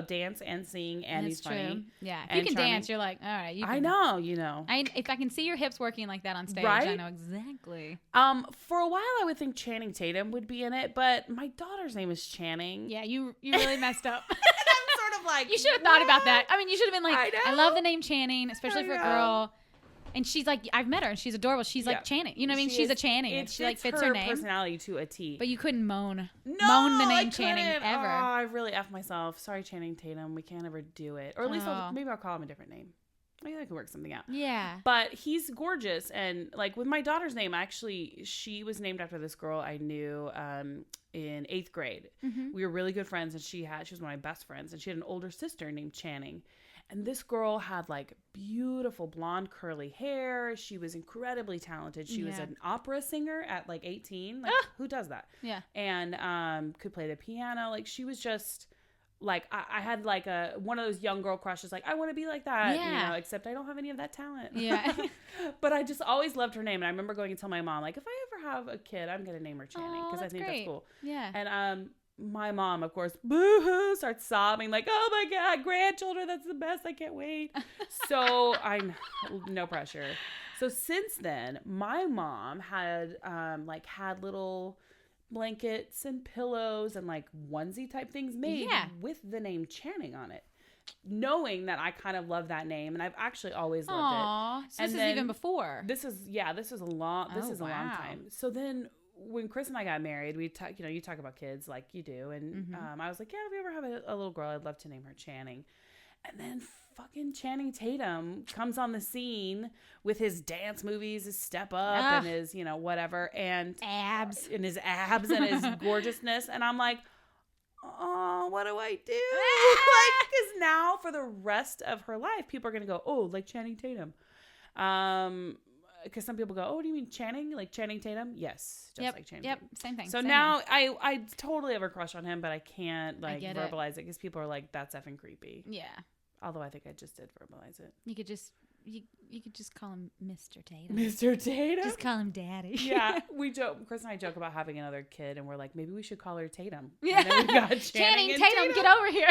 dance and sing, and That's he's funny. True. Yeah, if you can dance, you're like, all right. I know. If I can see your hips working like that on stage, right? I know exactly. For a while I would think Channing Tatum would be in it, but my daughter's name is Channing. Yeah, you really messed up. Like, you should have thought about that. I mean, you should have been like, I love the name Channing, especially for a girl. And she's like, I've met her, and she's adorable. She's like Channing. You know what I mean? She's a Channing. And she like fits her name. Personality to a T. But you couldn't moan the name Channing ever. Oh, I really effed myself. Sorry, Channing Tatum. We can't ever do it. Or at least maybe I'll call him a different name. Maybe I can work something out. Yeah. But he's gorgeous. And like with my daughter's name, actually, she was named after this girl I knew in 8th grade. Mm-hmm. We were really good friends, and she was one of my best friends, and she had an older sister named Channing. And this girl had like beautiful blonde curly hair. She was incredibly talented. She was an opera singer at like 18. Like who does that? Yeah. And could play the piano. Like she was just like I had like one of those young girl crushes. Like I want to be like that. Yeah. Except I don't have any of that talent. Yeah. But I just always loved her name. And I remember going to tell my mom like, if I ever have a kid, I'm gonna name her Channing because I think that's cool. Yeah. And my mom, of course, boo-hoo, starts sobbing like, oh my God, grandchildren, that's the best. I can't wait. So no pressure. So since then, my mom had had little blankets and pillows and like onesie type things made with the name Channing on it, knowing that I kind of love that name, and I've actually always loved it. So this is even before. This is a long time. So then when Chris and I got married, we talk, you talk about kids like you do, and I was like, yeah, if we ever have a little girl, I'd love to name her Channing. And then fucking Channing Tatum comes on the scene with his dance movies, his Step Up, and his, whatever, and abs, and his gorgeousness. And I'm like, oh, what do I do? Because now for the rest of her life, people are going to go, oh, like Channing Tatum. Because some people go, oh, do you mean Channing? Like Channing Tatum? Yes. Just like Channing Tatum. Same thing. So now I totally have a crush on him, but I can't verbalize it because people are like, that's effing creepy. Yeah. Although I think I just did verbalize it. You could just call him Mr. Tatum. Mr. Tatum? Just call him Daddy. Yeah. We joke. Chris and I joke about having another kid, and we're like, maybe we should call her Tatum. Yeah. And then we got Channing Tatum, get over here.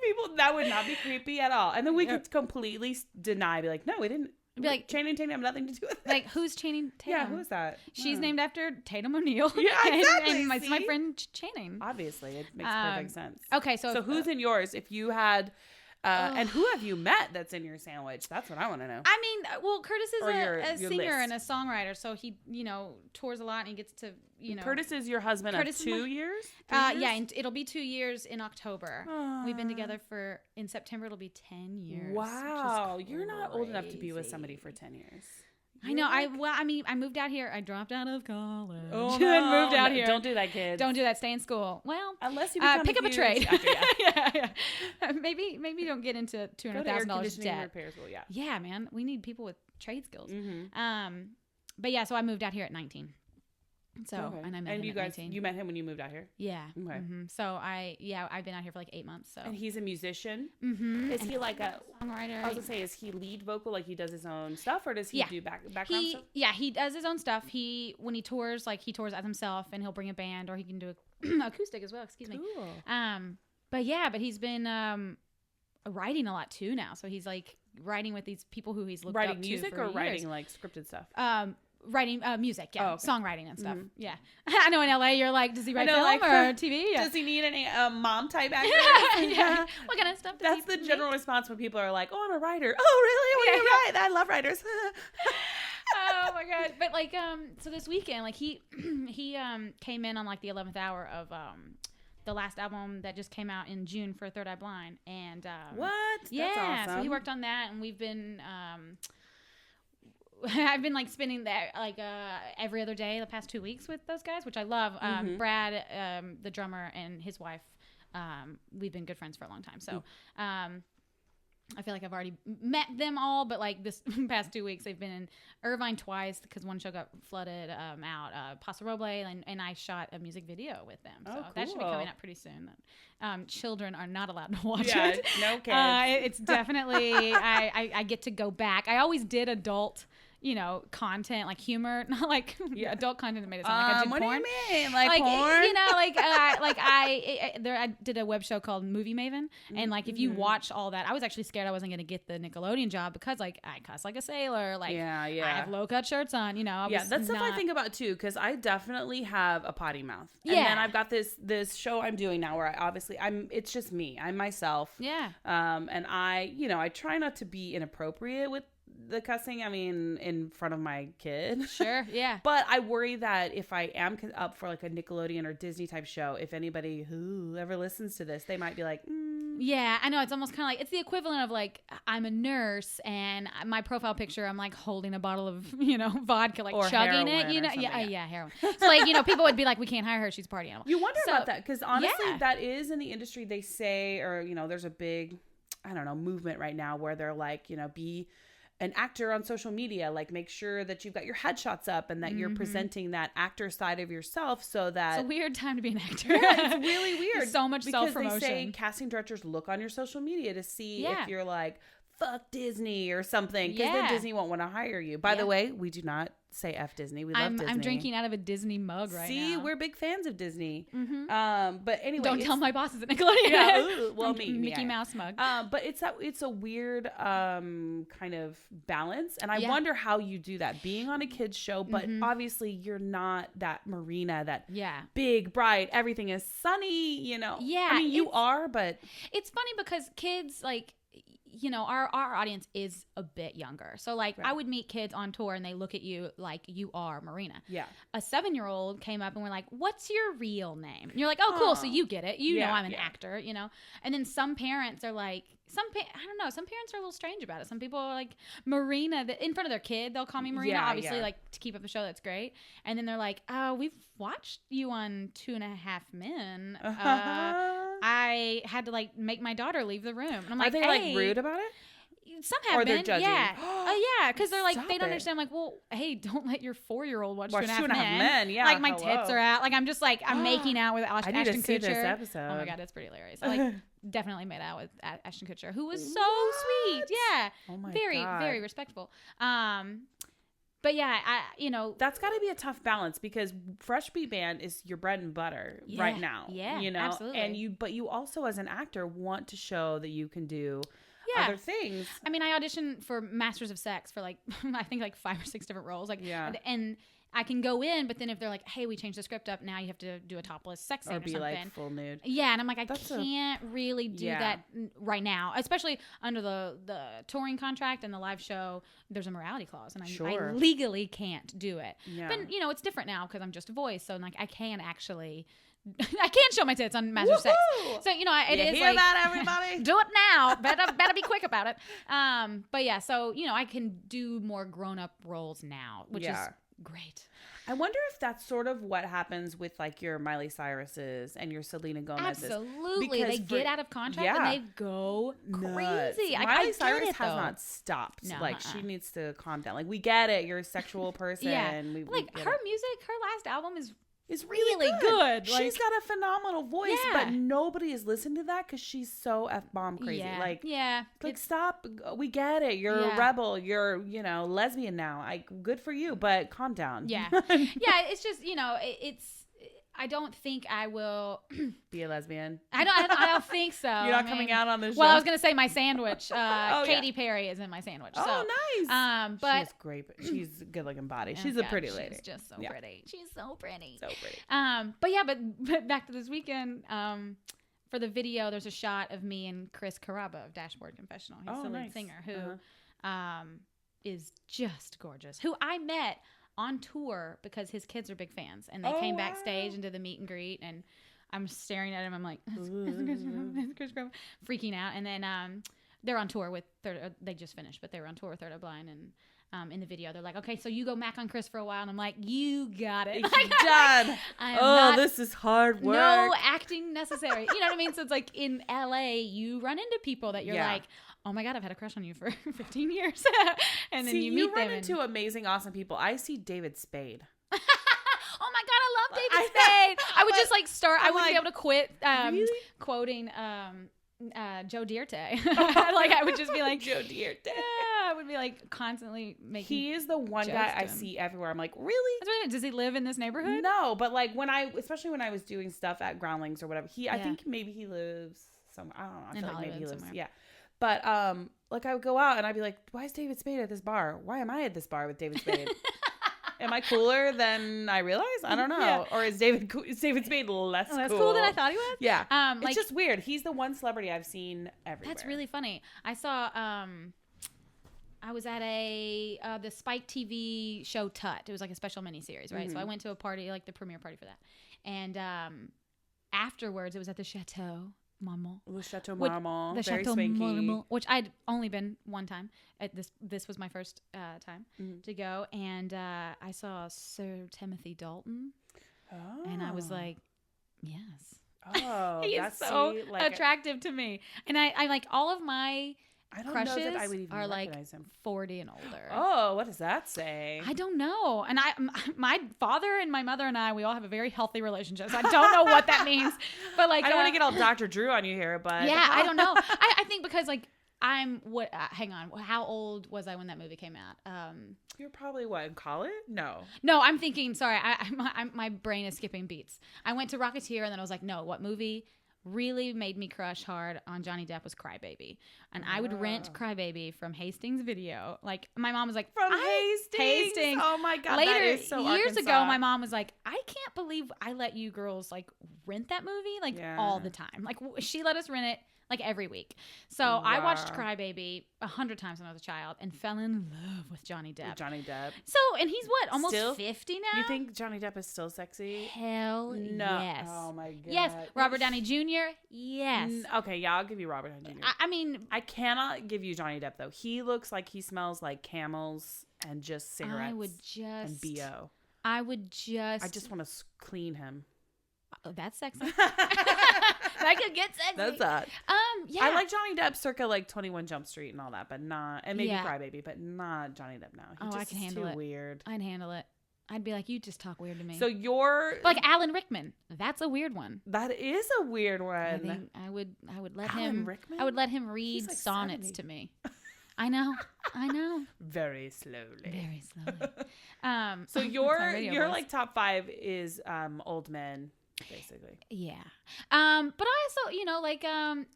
People, that would not be creepy at all. And then we could completely deny, be like, no, we didn't. Be like, Channing Tatum have nothing to do with it. Like, who's Channing Tatum? Yeah, who is that? She's named after Tatum O'Neal. Yeah, exactly. and it's my friend Channing. Obviously, it makes perfect sense. Okay, so who's in yours? If you had, and who have you met that's in your sandwich? That's what I want to know. I mean, well, Curtis is a singer list. and a songwriter, so he, tours a lot and he gets to, Curtis is your husband of 2 years? 3 years? Yeah, and it'll be 2 years in October. We've been together in September, it'll be 10 years. Wow, you're not old enough to be with somebody for 10 years. I know. I moved out here. I dropped out of college. Oh, no. And moved out here. Don't do that, kids. Don't do that. Stay in school. Well, unless you become pick up a trade. Actor, yeah. Maybe don't get into $200,000 debt. Repairs, well, yeah. Yeah, man. We need people with trade skills. But yeah, so I moved out here at 19. So, and I met him at 19. You met him when you moved out here? Yeah. Okay. So I've been out here for like 8 months. So. And he's a musician? Mm-hmm. Is he like a songwriter? I was gonna say, is he lead vocal, like he does his own stuff, or does he do background stuff? Yeah, he does his own stuff. When he tours, he tours as himself, and he'll bring a band, or he can do acoustic as well. Excuse me. But he's been writing a lot too now. So he's like writing with these people who he's looked up to. Writing music or writing like scripted stuff? Writing music, okay. Songwriting and stuff. Yeah, I know in LA you're like, does he write film or TV? Yeah. Does he need any mom type actor? Yeah. What kind of stuff? That's the general response when people are like, "Oh, I'm a writer." Oh, really? What do you write? I love writers. Oh my god! But so this weekend, he came in on the 11th hour of the last album that just came out in June for Third Eye Blind, and what? Yeah, that's awesome. So he worked on that, and we've been. I've been spending that every other day the past 2 weeks with those guys, which I love. Brad, the drummer, and his wife, we've been good friends for a long time. So I feel like I've already met them all, but this past 2 weeks they've been in Irvine twice because one show got flooded out. Paso Roble, and I shot a music video with them. So that should be coming out pretty soon. Children are not allowed to watch it. No kids. It's definitely I get to go back. I always did adult content, humor, not adult content that made it sound like I did what porn. Do you mean? Like porn? I did a web show called Movie Maven, and if you watch all that, I was actually scared I wasn't going to get the Nickelodeon job because I cuss like a sailor, I have low cut shirts on, that's stuff I think about too, because I definitely have a potty mouth. And then I've got this show I'm doing now where it's just me, I'm myself. Yeah. And I try not to be inappropriate with the cussing, in front of my kid. Sure, yeah. But I worry that if I am up for a Nickelodeon or Disney type show, if anybody who ever listens to this, they might be like, Yeah, I know. It's almost kind of it's the equivalent of I'm a nurse and my profile picture, I'm holding a bottle of, vodka, or chugging it, Yeah, heroin. So people would be like, we can't hire her. She's a party animal. You wonder about that because honestly, that is in the industry. They say, or, there's a big, I don't know, movement right now where they're be an actor on social media, make sure that you've got your headshots up and that you're presenting that actor side of yourself so that... It's a weird time to be an actor. Yeah, it's really weird. There's so much self-promotion. Because they say casting directors look on your social media to see if you're fuck Disney or something, because then Disney won't want to hire you. By the way, we do not say F Disney. We love Disney. I'm drinking out of a Disney mug right now. See, we're big fans of Disney. Mm-hmm. But anyway, don't tell my bosses at Nickelodeon. Yeah, well, Mickey Mouse mug. But it's a weird kind of balance, and I wonder how you do that, being on a kids show. But obviously, you're not that Marina, that big, bright, everything is sunny. You know. Yeah, I mean, you are, but it's funny because kids like. You know, our audience is a bit younger. So, like, I would meet kids on tour and they look at you like you are Marina. Yeah. A 7-year-old came up and we're like, what's your real name? And you're like, oh, cool. So you get it. You know I'm an actor, you know. And then some parents are like, I don't know. Some parents are a little strange about it. Some people are like, Marina, in front of their kid, they'll call me Marina, obviously, like, to keep up the show. That's great. And then they're like, we've watched you on 2.5 Men. I had to, like, make my daughter leave the room. And I'm like, are they, like, rude about it? Some have been. They're judging. Yeah. Yeah, because they're like, Stop they don't it. understand. I'm like, well, hey, don't let your 4-year-old watch 2.5 Men. Men. Yeah, like, my tits are out. Like, I'm just like, I'm making out with Ashton I need to see Kutcher. this episode. Oh my God, it's pretty hilarious. I, like, definitely made out with Ashton Kutcher, who was so sweet. Yeah. Oh my very, God. very respectful. But yeah, you know, that's got to be a tough balance, because Fresh Beat Band is your bread and butter right now. Yeah, you know, absolutely. And but you also, as an actor, want to show that you can do other things. I mean, I auditioned for Masters of Sex for like I think like 5 or 6 different roles. Like, and I can go in, but then if they're like, hey, we changed the script up, now you have to do a topless sex scene or be something. like full nude. Yeah, and I'm like, I can't really do that right now, especially under the touring contract and the live show. There's a morality clause, and I legally can't do it. Yeah. But you know, it's different now because I'm just a voice, so like I can actually. I can't show my tits on Master of Sex. So, you know, it is hear like, that, everybody? Do it now. Better be quick about it. But yeah, so, you know, I can do more grown-up roles now, which is great. I wonder if that's sort of what happens with like your Miley Cyruses and your Selena Gomez's. Absolutely. They get out of contract and they go crazy. Miley Cyrus has not stopped. No, like she needs to calm down. Like, we get it. You're a sexual person. Like her music, her last album is really good. Like, she's got a phenomenal voice, but nobody is listening to that because she's so F-bomb crazy. Like stop. We get it. You're a rebel. You're, you know, lesbian now. Good for you, but calm down. Yeah. It's just, you know, I don't think I will be a lesbian. I don't think so. You're not coming out on this show. Well, I was gonna say my sandwich. Katy Perry is in my sandwich. So. Oh, nice. But she's great. She's a good looking body. She's a pretty lady. She's just so pretty. She's so pretty. So pretty. But back to this weekend. For the video, there's a shot of me and Chris Carrabba of Dashboard Confessional. He's the lead singer who is just gorgeous. Who I met on tour because his kids are big fans, and they came backstage and did the meet and greet, and I'm staring at him. I'm like, Chris Carrabba, freaking out. And then they're on tour with they just finished, but they were on tour with Third Eye Blind, and in the video they're like, okay, so you go Mac on Chris for a while, and I'm like, you got it. Done. This is hard work. No acting necessary. You know what I mean? So it's like in LA, you run into people that you're like, oh my God, I've had a crush on you for 15 years. And then you meet them. You run into amazing, awesome people. I see David Spade. Oh my God, I love David Spade. I would just like start. I wouldn't be able to quit quoting Joe Dierte. Like I would just be like Joe Dierte. Yeah, I would be like constantly making. He is the one guy I see everywhere. I'm like, really? That's what, does he live in this neighborhood? No, but like especially when I was doing stuff at Groundlings or whatever. I think maybe he lives somewhere. I don't know. I feel like maybe he lives somewhere. Yeah. But like I would go out and I'd be like, why is David Spade at this bar? Why am I at this bar with David Spade? Am I cooler than I realize? I don't know. Yeah. Or is David Spade less cool than I thought he was? Yeah. It's just weird. He's the one celebrity I've seen everywhere. That's really funny. I saw I was at the Spike TV show Tut. It was like a special miniseries, right? Mm-hmm. So I went to a party, like the premiere party for that. And afterwards, it was at the Chateau Marmont. Le Chateau Marmont. The very Chateau swanky. Marmont, which I'd only been one time. This was my first time to go. And I saw Sir Timothy Dalton. Oh. And I was like, yes. Oh, he is so attractive to me. And I like all of my crushes know that I would even are like him. 40 and older. Oh, what does that say? I don't know. And my father and my mother and I, we all have a very healthy relationship. So I don't know what that means. But like, I don't want to get all Dr. Drew on you here, but yeah, I don't know. I think because like hang on. How old was I when that movie came out? You're probably what, in college? No, I'm thinking. Sorry, my brain is skipping beats. I went to Rocketeer, and then I was like, no, what movie really made me crush hard on Johnny Depp was Cry Baby. And I would rent Cry Baby from Hastings Video. Like, my mom was like, from Hastings. Oh my God. Later, that is so years Arkansas. ago, my mom was like, I can't believe I let you girls like rent that movie like all the time. Like, she let us rent it like every week. So I watched Cry Baby 100 times when I was a child and fell in love with Johnny Depp. So, and he's what, almost still 50 now? You think Johnny Depp is still sexy? Hell No. yes. Oh my God. Yes. Robert Downey Jr. Yes. Okay, yeah, I'll give you Robert Downey Jr. I mean, I cannot give you Johnny Depp though. He looks like he smells like camels and just cigarettes and BO. I just want to clean him. Oh, that's sexy. That could get sexy. That's that. Yeah. I like Johnny Depp circa like 21 Jump Street and all that, but not, and maybe Cry Baby, but not Johnny Depp now. He just I can is handle too it. Weird. I'd handle it. I'd be like, you just talk weird to me. So you're like Alan Rickman. That's a weird one. That is a weird one. I think I would let Alan him. Rickman? I would let him read like sonnets 70. to me. I know. Very slowly. Very slowly. So that's your my radio voice. like top 5 is old men, basically. Yeah. But I also, like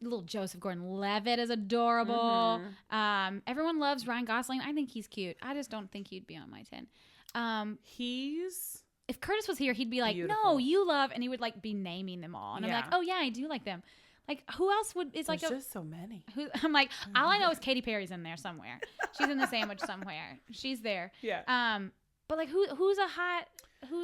little Joseph Gordon-Levitt is adorable. Everyone loves Ryan Gosling. I think he's cute. I just don't think he'd be on my 10. If Curtis was here, he'd be like, beautiful. no, you love, and he would like be naming them all. And I'm like, oh yeah, I do like them. Like, who else is like There's just so many. I'm like, all I know is Katy Perry's in there somewhere. She's in the sandwich somewhere. She's there. Yeah. But like, who's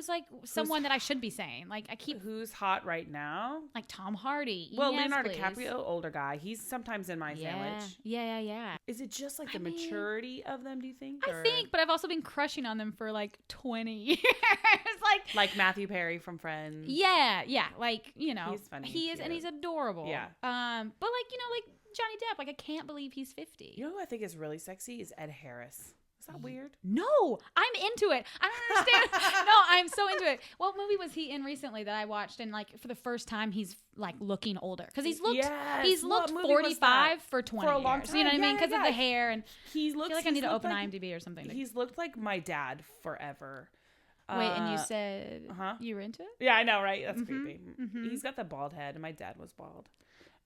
like someone that I should be saying? Like, Who's hot right now? like Tom Hardy. Well, Yes, Leonardo please. DiCaprio, older guy. He's sometimes in my sandwich. Yeah. Is it just like the I mean, maturity of them, do you think? I think, but I've also been crushing on them for like 20 years. Like Matthew Perry from Friends. Yeah. Like, He's funny. He is, and he's adorable. Yeah. But like Johnny Depp, like I can't believe he's 50. You know who I think is really sexy is Ed Harris. Is that weird? No, I'm into it. I don't understand. No, I'm so into it. What movie was he in recently that I watched? And like for the first time, he's like looking older because he's looked 45 for 20 for a long years. time. You know what I mean? Because of the hair, and I I feel like I need to open IMDb or something. He's looked like my dad forever. Wait, and you said you were into it? Yeah, I know, right? That's creepy. He's got the bald head, and my dad was bald.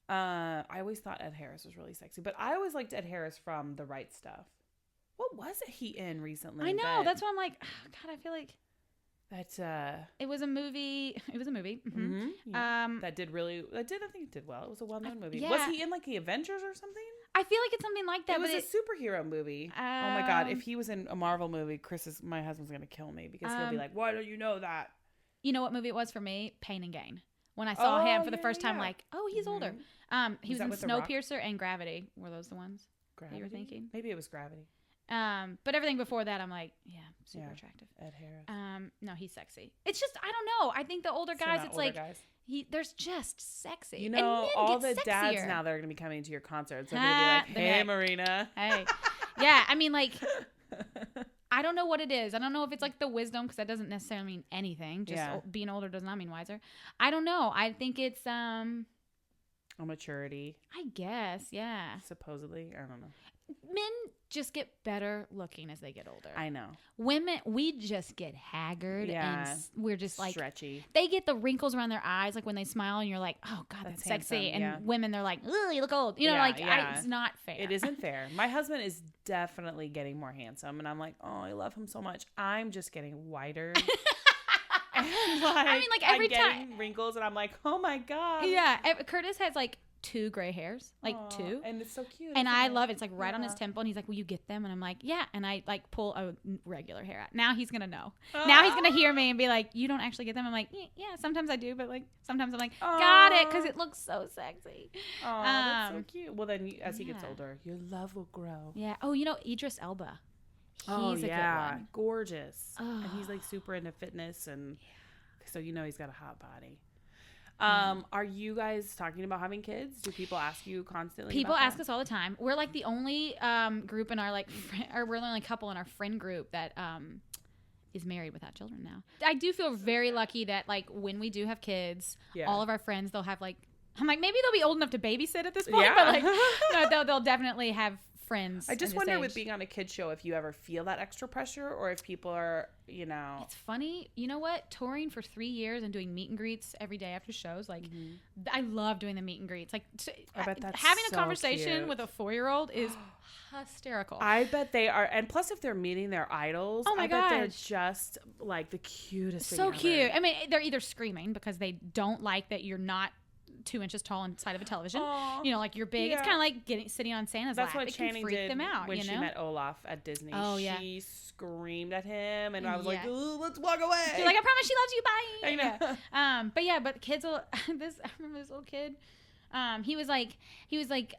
I always thought Ed Harris was really sexy, but I always liked Ed Harris from The Right Stuff. What was he in recently? I know. That's why I'm like, oh, God, I feel like that it was a movie. It was a movie. yeah. I think it did well. It was a well-known movie. Yeah. Was he in like the Avengers or something? I feel like it's something like that. It was a superhero movie. Oh my God. If he was in a Marvel movie, my husband's going to kill me because he'll be like, why don't you know that? You know what movie it was for me? Pain and Gain. When I saw him for the first time, yeah. like, oh, he's older. He was in Snowpiercer and Gravity. Were those the ones that you were thinking? Maybe it was Gravity. But everything before that, I'm like, super attractive. Ed Harris. No, he's sexy. It's just, I don't know. I think the older guys, there's just sexy. You know, and all the sexier. dads now that are going to be coming to your concerts are going to be like, hey, Marina. Hey. Yeah, I mean, like, I don't know what it is. I don't know if it's like the wisdom, because that doesn't necessarily mean anything. Just being older does not mean wiser. I don't know. I think it's a maturity. I guess, yeah. Supposedly, I don't know. Men just get better looking as they get older. I know. Women, we just get haggard and we're just like stretchy. They get the wrinkles around their eyes, like when they smile, and you're like, oh God, that's sexy. Handsome, and women, they're like, ugh, you look old. You know, it's not fair. It isn't fair. My husband is definitely getting more handsome, and I'm like, oh, I love him so much. I'm just getting whiter. And I mean, like every time wrinkles, and I'm like, oh my God. Yeah, Curtis has like 2 gray hairs, like 2, and it's so cute. And I love it. It's like right on his temple, and he's like, will you get them? And I'm like, yeah. And I like pull a regular hair out. Now he's gonna know. Now he's gonna hear me and be like, you don't actually get them? I'm like, yeah, sometimes I do, but like sometimes I'm like, got it, because it looks so sexy. Oh, that's so cute. Well, then as he gets older, your love will grow. Yeah. Oh, Idris Elba. He's a good one. Gorgeous. And he's like super into fitness, and so he's got a hot body. Are you guys talking about having kids? Do people ask you constantly? People ask us all the time. We're like the only group in our we're the only couple in our friend group that is married without children now. I do feel very lucky that like when we do have kids, all of our friends, they'll have like I'm like, maybe they'll be old enough to babysit at this point, Yeah. but like, no, they'll definitely have friends. I just in this wonder age. with being on a kid's show if you ever feel that extra pressure or if people are, you know. It's funny. You know what? Touring for 3 years and doing meet and greets every day after shows. Like, I love doing the meet and greets. Like, I bet that's having a so conversation cute. with a 4-year-old is hysterical. I bet they are. And plus, if they're meeting their idols, Oh my I bet they're gosh. just like the cutest thing So ever. cute. I mean, they're either screaming because they don't like that you're not 2 inches tall inside of a television. Aw. You know, like you're big. It's Yeah. kind of like sitting on Santa's That's lap. what It can Channing freak did them out, when you she know? met Olaf at Disney. Oh, yeah. She screamed at him, and I was like, Yeah. "Ooh, let's walk away." She's like, I promise she loves you. Bye. I know. Yeah. But kids will. I remember this little kid. He was like,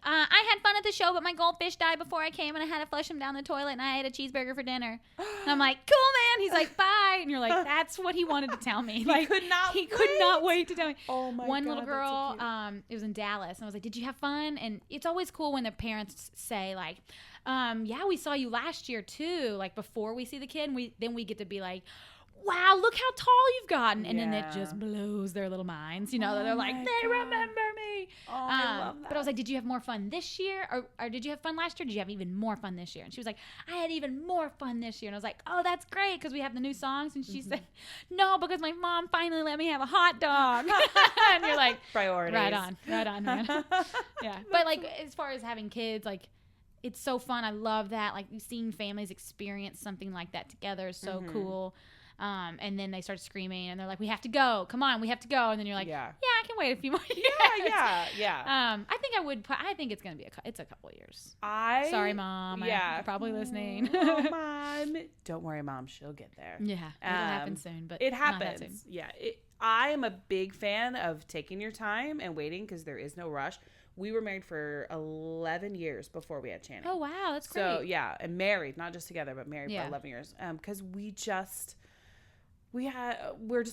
I had fun at the show, but my goldfish died before I came, and I had to flush him down the toilet, and I ate a cheeseburger for dinner. And I'm like, cool, man. He's like, bye. And you're like, that's what he wanted to tell me. Like, he could not wait to tell me. Oh my One God, little that's so girl, cute. it was in Dallas, and I was like, did you have fun? And it's always cool when the parents say like, yeah, we saw you last year too. Like before we see the kid, and then we get to be like, wow, look how tall you've gotten. And then it Yeah. just blows their little minds, you know, Oh they're like, my they God. remember me. Oh, I love that. But I was like, did you have more fun this year? Or did you have fun last year? Did you have even more fun this year? And she was like, I had even more fun this year. And I was like, oh, that's great because we have the new songs. And she said, no, because my mom finally let me have a hot dog. And you're like, Priorities. right on, man. Yeah. But like, as far as having kids, like, it's so fun. I love that. Like, seeing families experience something like that together is so cool. And then they start screaming and they're like, we have to go. Come on, we have to go. And then you're like, yeah, I can wait a few more years. Yeah. I think it's going to be it's a couple years. Sorry, Mom. Yeah. I'm probably listening. Oh, Mom. Don't worry, Mom. She'll get there. Yeah. It'll happen soon, but it not that happens. soon. Yeah. I am a big fan of taking your time and waiting because there is no rush. We were married for 11 years before we had Channing. Oh, wow. That's great. So, yeah. And married, not just together, but married Yeah. for 11 years. Because we're just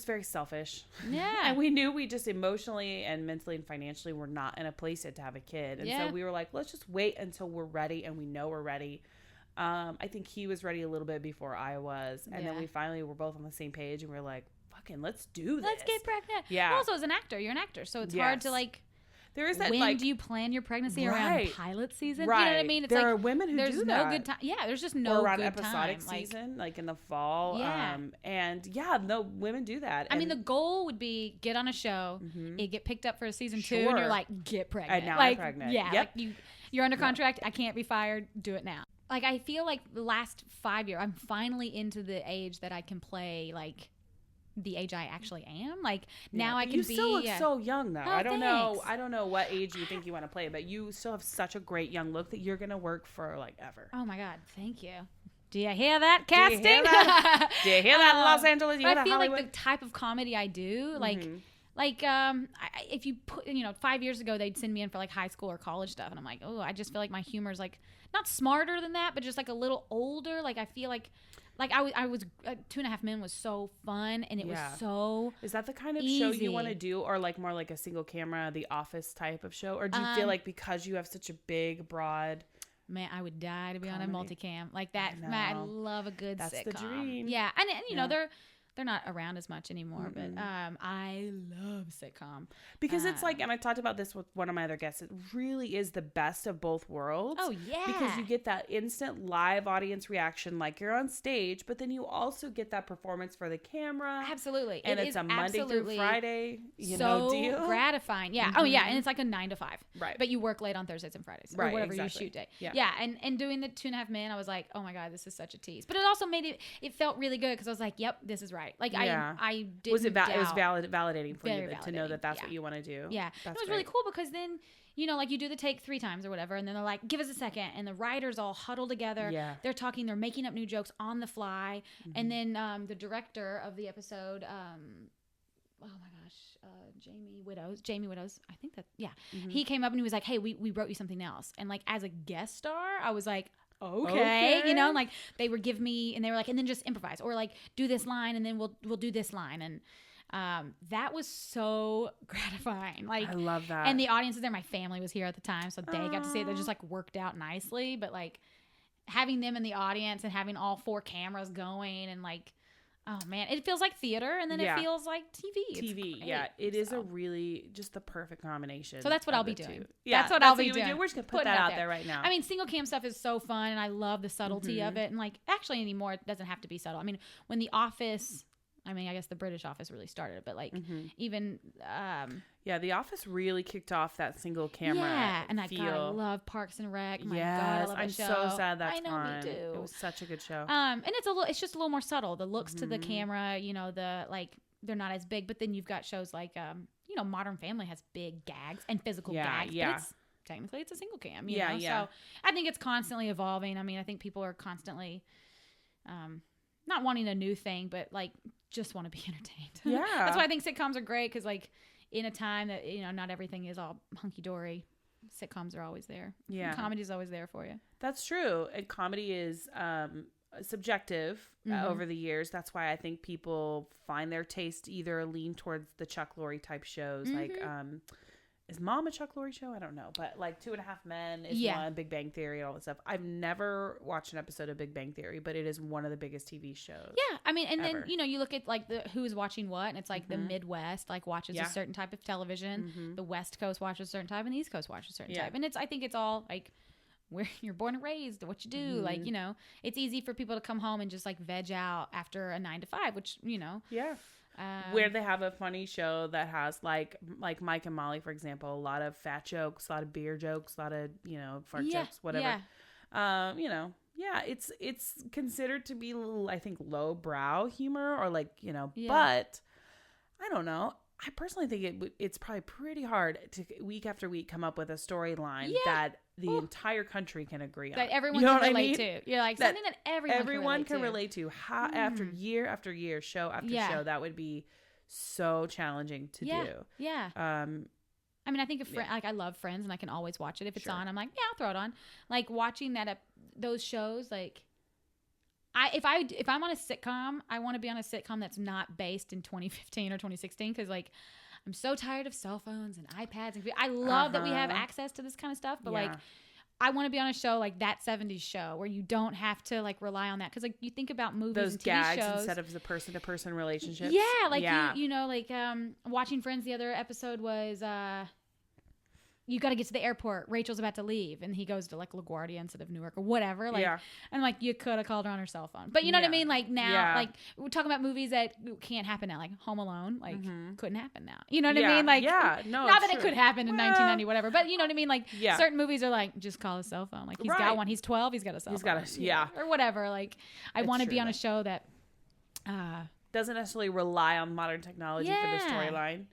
very selfish. Yeah. And we knew we just emotionally and mentally and financially were not in a place yet to have a kid. And Yeah. so we were like, let's just wait until we're ready and we know we're ready. I think he was ready a little bit before I was. And then Yeah. we finally were both on the same page and we are like, fucking let's do this. Let's get pregnant. Yeah. Also, as an actor, you're an actor. So it's hard to Yes. like, There is that when like do you plan your pregnancy Right. around pilot season? Right. You know what I mean? It's there like, are women who there's do no that. good time. Yeah, there's just Or no around good episodic time. Like, season, like in the fall. Yeah. And yeah, no, women do that. I mean, the And- goal would be get on a show, it get picked up for a season 2, and you're Sure. like, get pregnant. And now I'm like, pregnant. Yeah, Yep. like you're under contract. I can't be fired. Do it now. Like, I feel like the last 5 years, I'm finally into the age that I can play like the age I actually am. Like now Yeah, I but can you be. still look so young though. Oh, I don't know. thanks. I don't know what age you think you want to play, but you still have such a great young look that you're gonna work for like ever. Oh my God, thank you. Do you hear that, Do you casting? hear that? Do you hear that, Los Angeles? You But hear I that, feel Hollywood? like the type of comedy I do, if you put, 5 years ago they'd send me in for like high school or college stuff, and I'm like, oh, I just feel like my humor is like not smarter than that, but just like a little older. Like I feel like I was 2.5 Men was so fun, and it was so. Is that the kind of show easy. you want to do, or like more like a single camera, The Office type of show, or do you feel like because you have such a big, broad? Man, I would die to be on a Comedy. multicam like that. I Man, I know. love a good That's sitcom. the dream. Yeah, and you know Yeah. they're not around as much anymore, but I love sitcom Because it's like, and I talked about this with one of my other guests, it really is the best of both worlds. Oh, yeah. Because you get that instant live audience reaction like you're on stage, but then you also get that performance for the camera. Absolutely. And It it's is a Monday through absolutely Friday, so deal. gratifying. Yeah. Oh yeah, and it's like a 9 to 5. Right. But you work late on Thursdays and Fridays, or Right, whatever exactly. your shoot day. Yeah. Yeah. And doing the 2.5 Men, I was like, oh my God, this is such a tease. But it also made it felt really good because I was like, yep, this is right. Like Yeah. I didn't Was it doubt. validating for Very you to know that that's validating, what you want to do? Yeah. That's It was really great. cool because then, like you do the take 3 times or whatever, and then they're like, give us a second. And the writers all huddle together. Yeah. They're talking, they're making up new jokes on the fly. And then the director of the episode, oh my gosh, Jamie Widows. I think that, yeah. He came up and he was like, hey, we wrote you something else. And like as a guest star, I was like, okay. Like they would give me, and they were like, and then just improvise or like do this line and then we'll do this line. And that was so gratifying. Like I love that. And the audience is there. My family was here at the time, so they got to see it. They just like worked out nicely. But like having them in the audience and having all 4 cameras going and like, Oh man, it feels like theater, and then it feels like TV. TV, yeah, it is a really just the perfect combination. So that's what I'll be doing. Yeah, that's what I'll be doing. We're just gonna put that out there right now. I mean, single cam stuff is so fun, and I love the subtlety of it. And like, actually, anymore, it doesn't have to be subtle. I mean, when The Office, I mean, I guess the British Office really started, but like even The Office really kicked off that single camera. Yeah, and feel. I love Parks and Rec. My God, I love that show. I'm so sad that's I know, gone. me too. It was such a good show. And it's just a little more subtle. The looks to the camera, you know, the like they're not as big. But then you've got shows like you know, Modern Family has big gags and physical gags. Yeah. But technically it's a single cam. You know? So I think it's constantly evolving. I mean, I think people are constantly not wanting a new thing, but like just want to be entertained. Yeah. That's why I think sitcoms are great, because like in a time that, you know, not everything is all hunky-dory, sitcoms are always there. Yeah. Comedy is always there for you. That's true. And comedy is subjective over the years. That's why I think people find their taste either lean towards the Chuck Lorre type shows. Like, is Mom a Chuck Lorre show? I don't know. But like 2.5 Men is one, Big Bang Theory, all that stuff. I've never watched an episode of Big Bang Theory, but it is one of the biggest TV shows. Yeah. I mean, and ever. then, you know, you look at like the who's watching what, and it's like the Midwest like watches a certain type of television. The West Coast watches a certain type, and the East Coast watches a certain type. And I think it's all like where you're born and raised, what you do. Like, you know, it's easy for people to come home and just like veg out after a 9 to 5, which, you know. Yeah. Where they have a funny show that has like Mike and Molly, for example, a lot of fat jokes, a lot of beer jokes, a lot of, you know, fart jokes, whatever. You know, it's considered to be, I think, low brow humor, or like, you know, but I don't know. I personally think it's probably pretty hard to week after week come up with a storyline that the entire country can agree on. That everyone you know can relate I mean? to. You're like, something that everyone can relate to. How, after year after year, show after show, that would be so challenging to do. Yeah. I mean, I think like I love Friends, and I can always watch it if it's on. I'm like, yeah, I'll throw it on. Like watching those shows, like if I'm on a sitcom, I want to be on a sitcom that's not based in 2015 or 2016, because like I'm so tired of cell phones and iPads. And I love that we have access to this kind of stuff, but like I want to be on a show like that 70s show where you don't have to like rely on that, because like you think about movies those and TV gags shows instead of the person-to-person relationships. Yeah, like you know, like watching Friends, the other episode was you got to get to the airport. Rachel's about to leave, and he goes to like LaGuardia instead of Newark or whatever. Like, and like you could have called her on her cell phone, but you know what I mean. Like now, like we're talking about movies that can't happen now, like Home Alone, like couldn't happen now. You know what I mean? Like, no, not that it could happen in 1990, whatever, but you know what I mean. Like, certain movies are like just call his cell phone. Like he's got one. He's 12. He's got a cell phone. He's got or whatever. Like I want to be on a show that doesn't necessarily rely on modern technology for the storyline.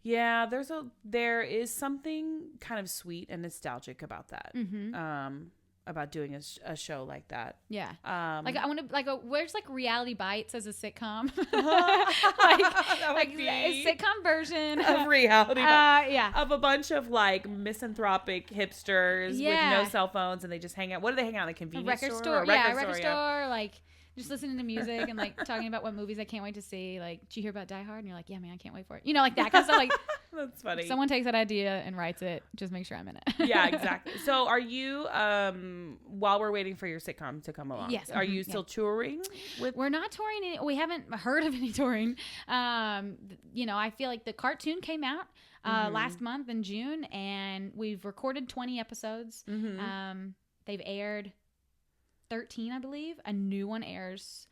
Yeah, there is something kind of sweet and nostalgic about that. About doing a show like that. Yeah. Like I want to where's like Reality Bites as a sitcom? like a sitcom version of Reality Bites. Yeah. Of a bunch of like misanthropic hipsters with no cell phones, and they just hang out. What do they hang out? The convenience store? A record store. Like just listening to music and like talking about what movies I can't wait to see. Like, did you hear about Die Hard? And you're like, yeah, man, I can't wait for it. You know, like that. Because like, that's funny. If someone takes that idea and writes it, just make sure I'm in it. Yeah, exactly. So, are you? While we're waiting for your sitcom to come along, yes, are you still touring? We're not touring. We haven't heard of any touring. You know, I feel like the cartoon came out last month in June, and we've recorded 20 episodes. They've aired 13, I believe. A new one airs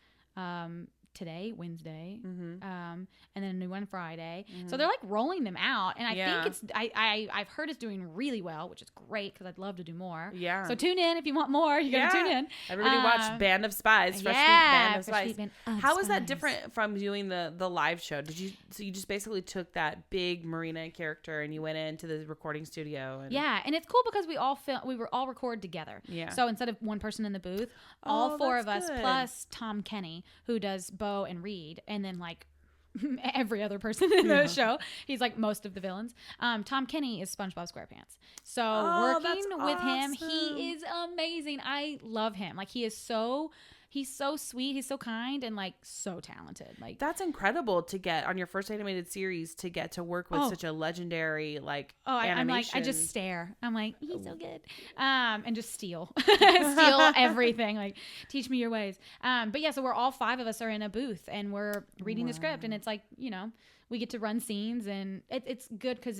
today, Wednesday, and then a new one Friday. So they're like rolling them out, and I think it's I've heard it's doing really well, which is great because I'd love to do more. Yeah. So tune in if you want more. You gotta tune in. Everybody watch Band of Spies. Fresh Meat Band of Spies. How is that different from doing the live show? So you just basically took that big Marina character and you went into the recording studio? And it's cool because we were all recorded together. Yeah. So instead of one person in the booth, all four of us plus Tom Kenny, who does Bo and Reed, and then like every other person in the show. He's like most of the villains. Tom Kenny is SpongeBob SquarePants. So working with him, he is amazing. I love him. Like he is so He's so sweet. He's so kind and like so talented. Like that's incredible to get on your first animated series to get to work with such a legendary like animation. I'm like I just stare. I'm like he's so good, and just steal everything. Like teach me your ways. But yeah, so we're all 5 of us are in a booth and we're reading the script, and it's like we get to run scenes, and it's good because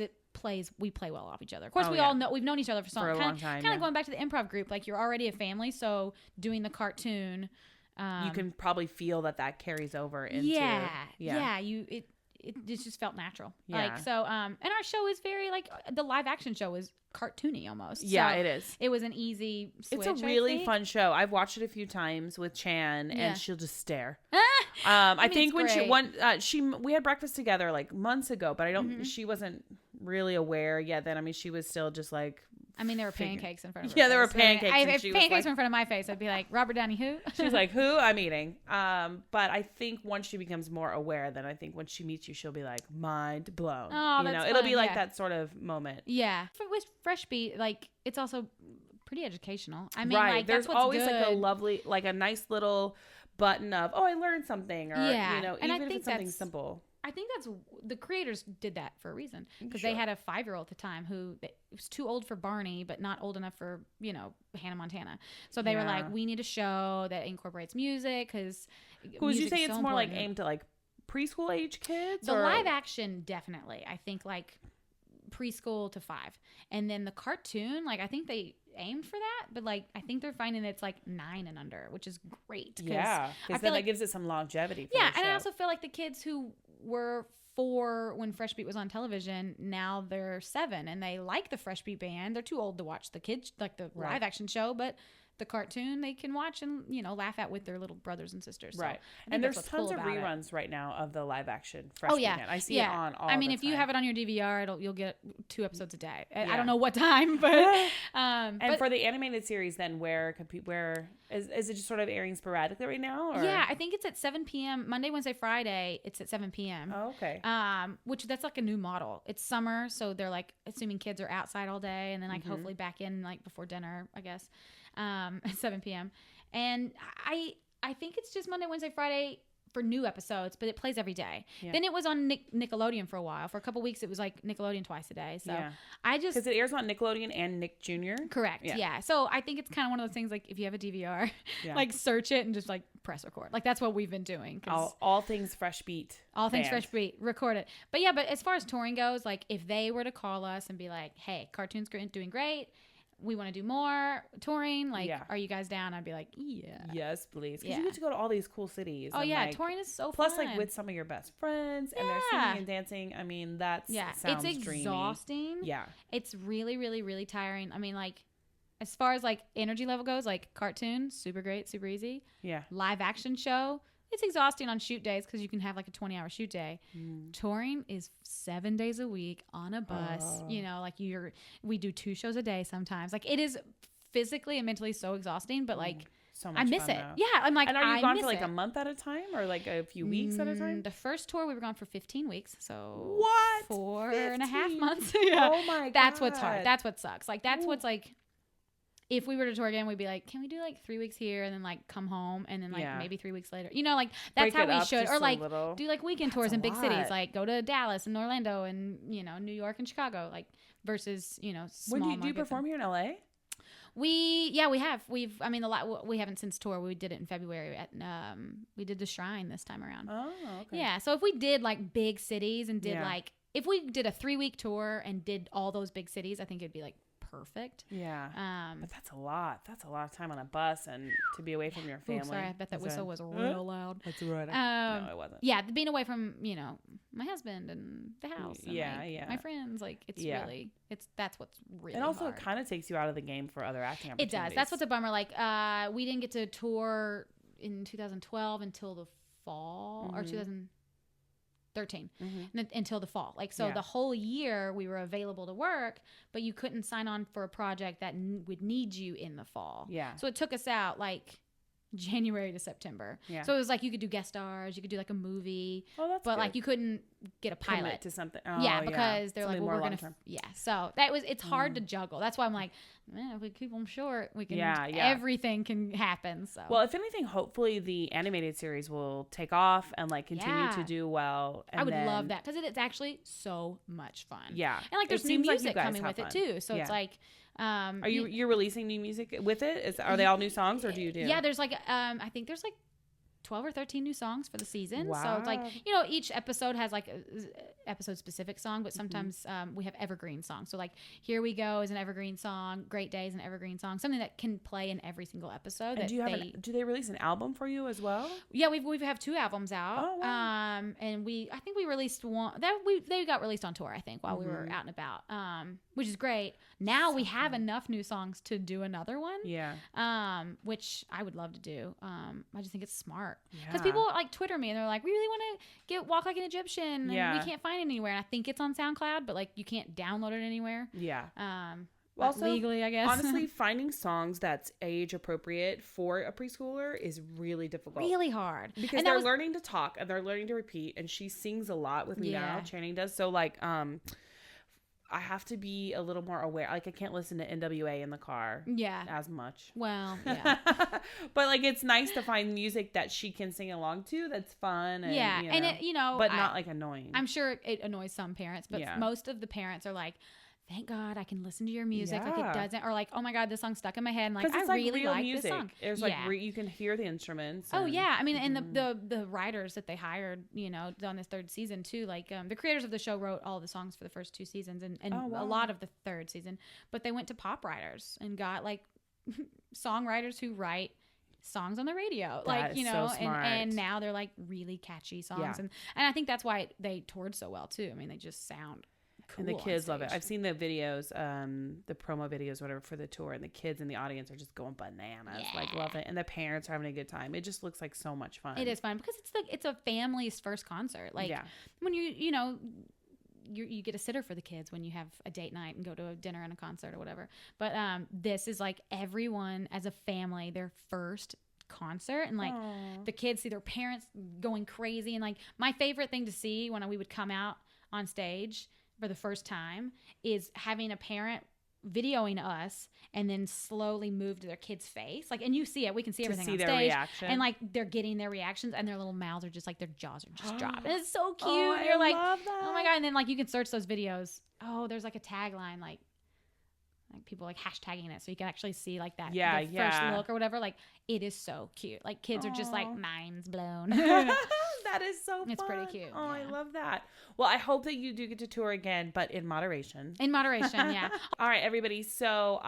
we play well off each other. Of course, all know we've known each other for a long time. Kind of going back to the improv group, like you're already a family, so doing the cartoon, you can probably feel that carries over into it just felt natural. Like so and our show is very like the live action show is cartoony almost. Yeah, so it is. It was an easy switch. It's a really fun show. I've watched it a few times with Chan and she'll just stare. I think when we had breakfast together like months ago, but I don't she wasn't really aware yet then. I mean, she was still just like there were pancakes in front of her. Yeah, there were pancakes. If pancakes were in front of my face, I'd be like, Robert Downey who? She's like, who? I'm eating. But I think once she becomes more aware, then I think when she meets you, she'll be like, mind blown. Oh, that's it'll fun, be like that sort of moment. Yeah. With Fresh Beat, like it's also pretty educational. I mean, right. like There's that's what's always good. like a lovely, like a nice little button of, oh, I learned something, or and even if it's something simple. I think that's the creators did that for a reason, because they had a 5-year-old at the time who was too old for Barney but not old enough for Hannah Montana. So they were like, we need a show that incorporates music, because would you say it's more like aimed to like preschool age kids? The live action definitely, I think like preschool to 5, and then the cartoon, like I think they aimed for that, but like I think they're finding it's like 9 and under, which is great. Yeah, because then that gives it some longevity. For and I also feel like the kids who were 4 when Fresh Beat was on television, now they're 7 and they like the Fresh Beat band. They're too old to watch the kids like the live action show, but the cartoon they can watch and laugh at with their little brothers and sisters. So and there's tons of reruns right now of the live action Fresh Beat band. I see it on all. I mean, if you have it on your DVR, you'll get 2 episodes a day. I don't know what time, but and for the animated series, then where is it just sort of airing sporadically right now? Or? Yeah, I think it's at 7 p.m. Monday, Wednesday, Friday. It's at 7 p.m. Oh, okay. Which that's like a new model. It's summer, so they're like assuming kids are outside all day, and then like hopefully back in like before dinner, I guess, at 7 p.m. And I think it's just Monday, Wednesday, Friday for new episodes, but it plays every day. Yeah. Then it was on Nickelodeon for a while. For a couple weeks, it was like Nickelodeon twice a day. So I just because it airs on Nickelodeon and Nick Jr. Correct. Yeah. So I think it's kind of one of those things like if you have a DVR, like search it and just like press record. Like that's what we've been doing. All things Fresh Beat. All things Fresh Beat. Record it. But yeah, but as far as touring goes, like if they were to call us and be like, "Hey, cartoon's doing great. We want to do more touring. Like, are you guys down?" I'd be like, yeah. Yes, please. Because you get to go to all these cool cities. Oh, yeah. Touring is so plus, fun. Like, with some of your best friends. And they're singing and dancing. I mean, sounds it's exhausting. Dreamy. Yeah. It's really, really, really tiring. I mean, like, as far as, like, energy level goes, like, cartoon, super great, super easy. Yeah. Live action show. It's exhausting on shoot days because you can have like a 20-hour shoot day. Touring is 7 days a week on a bus. Like we do 2 shows a day sometimes. Like it is physically and mentally so exhausting, but like so much I miss fun, it. though. Yeah, I'm like, and are you gone for like a month at a time or like a few weeks at a time? The first tour we were gone for 15 weeks, so what? 4.5 months. Oh my god, that's what's hard. That's what sucks. Like that's what's like. If we were to tour again, we'd be like, can we do like 3 weeks here and then like come home and then like maybe 3 weeks later? Like that's how we should. Or like do like weekend tours in big cities, like go to Dallas and Orlando and New York and Chicago, like versus small. Do you perform here in LA? We have. We haven't since tour. We did it in February at we did the Shrine this time around. Oh, okay. Yeah. So if we did like big cities and did like if we did a 3-week tour and did all those big cities, I think it'd be like perfect. Yeah. But that's a lot. That's a lot of time on a bus and to be away from your family. Ooh, sorry, I bet that whistle was real loud. That's right. No, it wasn't. Yeah, being away from, my husband and the house and my friends, like it's really that's what's really and also hard. It kind of takes you out of the game for other acting opportunities. It does. That's what's a bummer. Like we didn't get to tour in 2012 until the fall or 2013 until the fall. Like, so the whole year we were available to work, but you couldn't sign on for a project that would need you in the fall. Yeah. So it took us out like January to September. Yeah. So it was like you could do guest stars, you could do like a movie, Oh, that's but good. like you couldn't get a pilot Commit to something. Oh, yeah, because they're Something like, well, more we're gonna long-term. so it's hard to juggle. That's why I'm like, man, if we keep them short, we can Yeah. everything can happen. So Well, if anything, hopefully the animated series will take off and like continue to do well. And I would love that because it's actually so much fun. Yeah. And like there's It new seems like you music guys coming have with it fun. too. So Yeah. it's like Are you're releasing new music with it? Are they all new songs or do you do? Yeah, there's like I think there's like 12 or 13 new songs for the season. Wow. So it's like, each episode has like a episode specific song, but sometimes we have evergreen songs. So like Here We Go is an evergreen song, Great Day is an evergreen song, something that can play in every single episode. And do they release an album for you as well? Yeah, we have 2 albums out. Oh, wow. And I think we released one they got released on tour, I think, while we were out and about. Which is great. Now we have enough new songs to do another one. Yeah. Which I would love to do. I just think it's smart. Yeah. Because people like Twitter me and they're like, we really want to walk like an Egyptian, and we can't find it anywhere. And I think it's on SoundCloud, but like you can't download it anywhere. Yeah. Well, Also, legally, I guess. Honestly, finding songs that's age appropriate for a preschooler is really difficult. Really hard. Because they're learning to talk and they're learning to repeat, and she sings a lot with me now. Channing does. So like I have to be a little more aware. Like I can't listen to NWA in the car as much. Well, yeah. But like it's nice to find music that she can sing along to that's fun and and it, but not like annoying. I'm sure it annoys some parents, but most of the parents are like, thank God I can listen to your music. Like it doesn't, or like, oh my God, this song's stuck in my head. And like, I really like music. This song. There's like, you can hear the instruments. Oh yeah. I mean, and the writers that they hired, on this 3rd season too, like the creators of the show wrote all the songs for the first 2 seasons and a lot of the 3rd season, but they went to pop writers and got like songwriters who write songs on the radio, so smart. and now they're like really catchy songs. And I think that's why they toured so well too. I mean, they just sound cool. And the kids love it. I've seen the videos, the promo videos, whatever, for the tour, and the kids in the audience are just going bananas, like love it. And the parents are having a good time. It just looks like so much fun. It is fun because it's a family's first concert. Like when you get a sitter for the kids when you have a date night and go to a dinner and a concert or whatever. But this is like everyone as a family, their first concert, and like the kids see their parents going crazy. And like my favorite thing to see when we would come out on stage for the first time is having a parent videoing us and then slowly move to their kid's face, like, and you see it, we can see everything on stage, reaction. and like they're getting their reactions and their little mouths are just like, their jaws are just dropping. It's so cute. You're like, love that. Oh my God. And then like you can search those videos. There's like a tagline, like people like hashtagging it, so you can actually see like that first look or whatever. Like it is so cute. Like kids are just like minds blown. That is so fun. It's pretty cute. Oh, I love that. Well, I hope that you do get to tour again, but in moderation. In moderation, yeah. All right, everybody. So,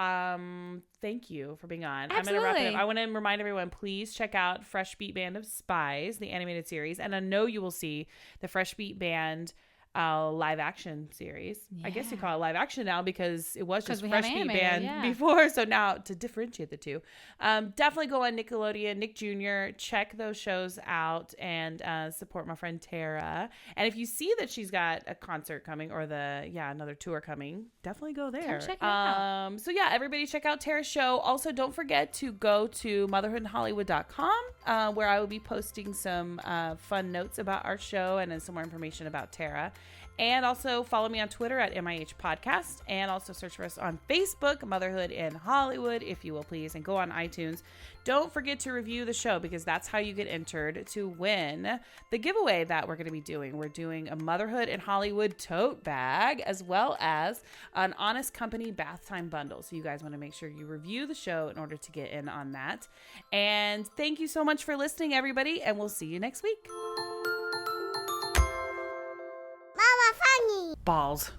thank you for being on. Absolutely. I'm going to wrap it up. I want to remind everyone, please check out Fresh Beat Band of Spies, the animated series. And I know you will see the Fresh Beat Band live action series. I guess you call it live action now because it was just Fresh Beat Band before. So now to differentiate the two, definitely go on Nickelodeon, Nick Jr., check those shows out and support my friend Tara. And if you see that she's got a concert coming or another tour coming, definitely go there. Come check it out. So yeah, everybody check out Tara's show. Also, don't forget to go to motherhoodinhollywood.com where I will be posting some fun notes about our show and then some more information about Tara. And also follow me on Twitter at MIH Podcast, and also search for us on Facebook, Motherhood in Hollywood, if you will please, and go on iTunes. Don't forget to review the show because that's how you get entered to win the giveaway that we're going to be doing. We're doing a Motherhood in Hollywood tote bag as well as an Honest Company bath time bundle. So you guys want to make sure you review the show in order to get in on that. And thank you so much for listening, everybody, and we'll see you next week. Mama, funny. Balls.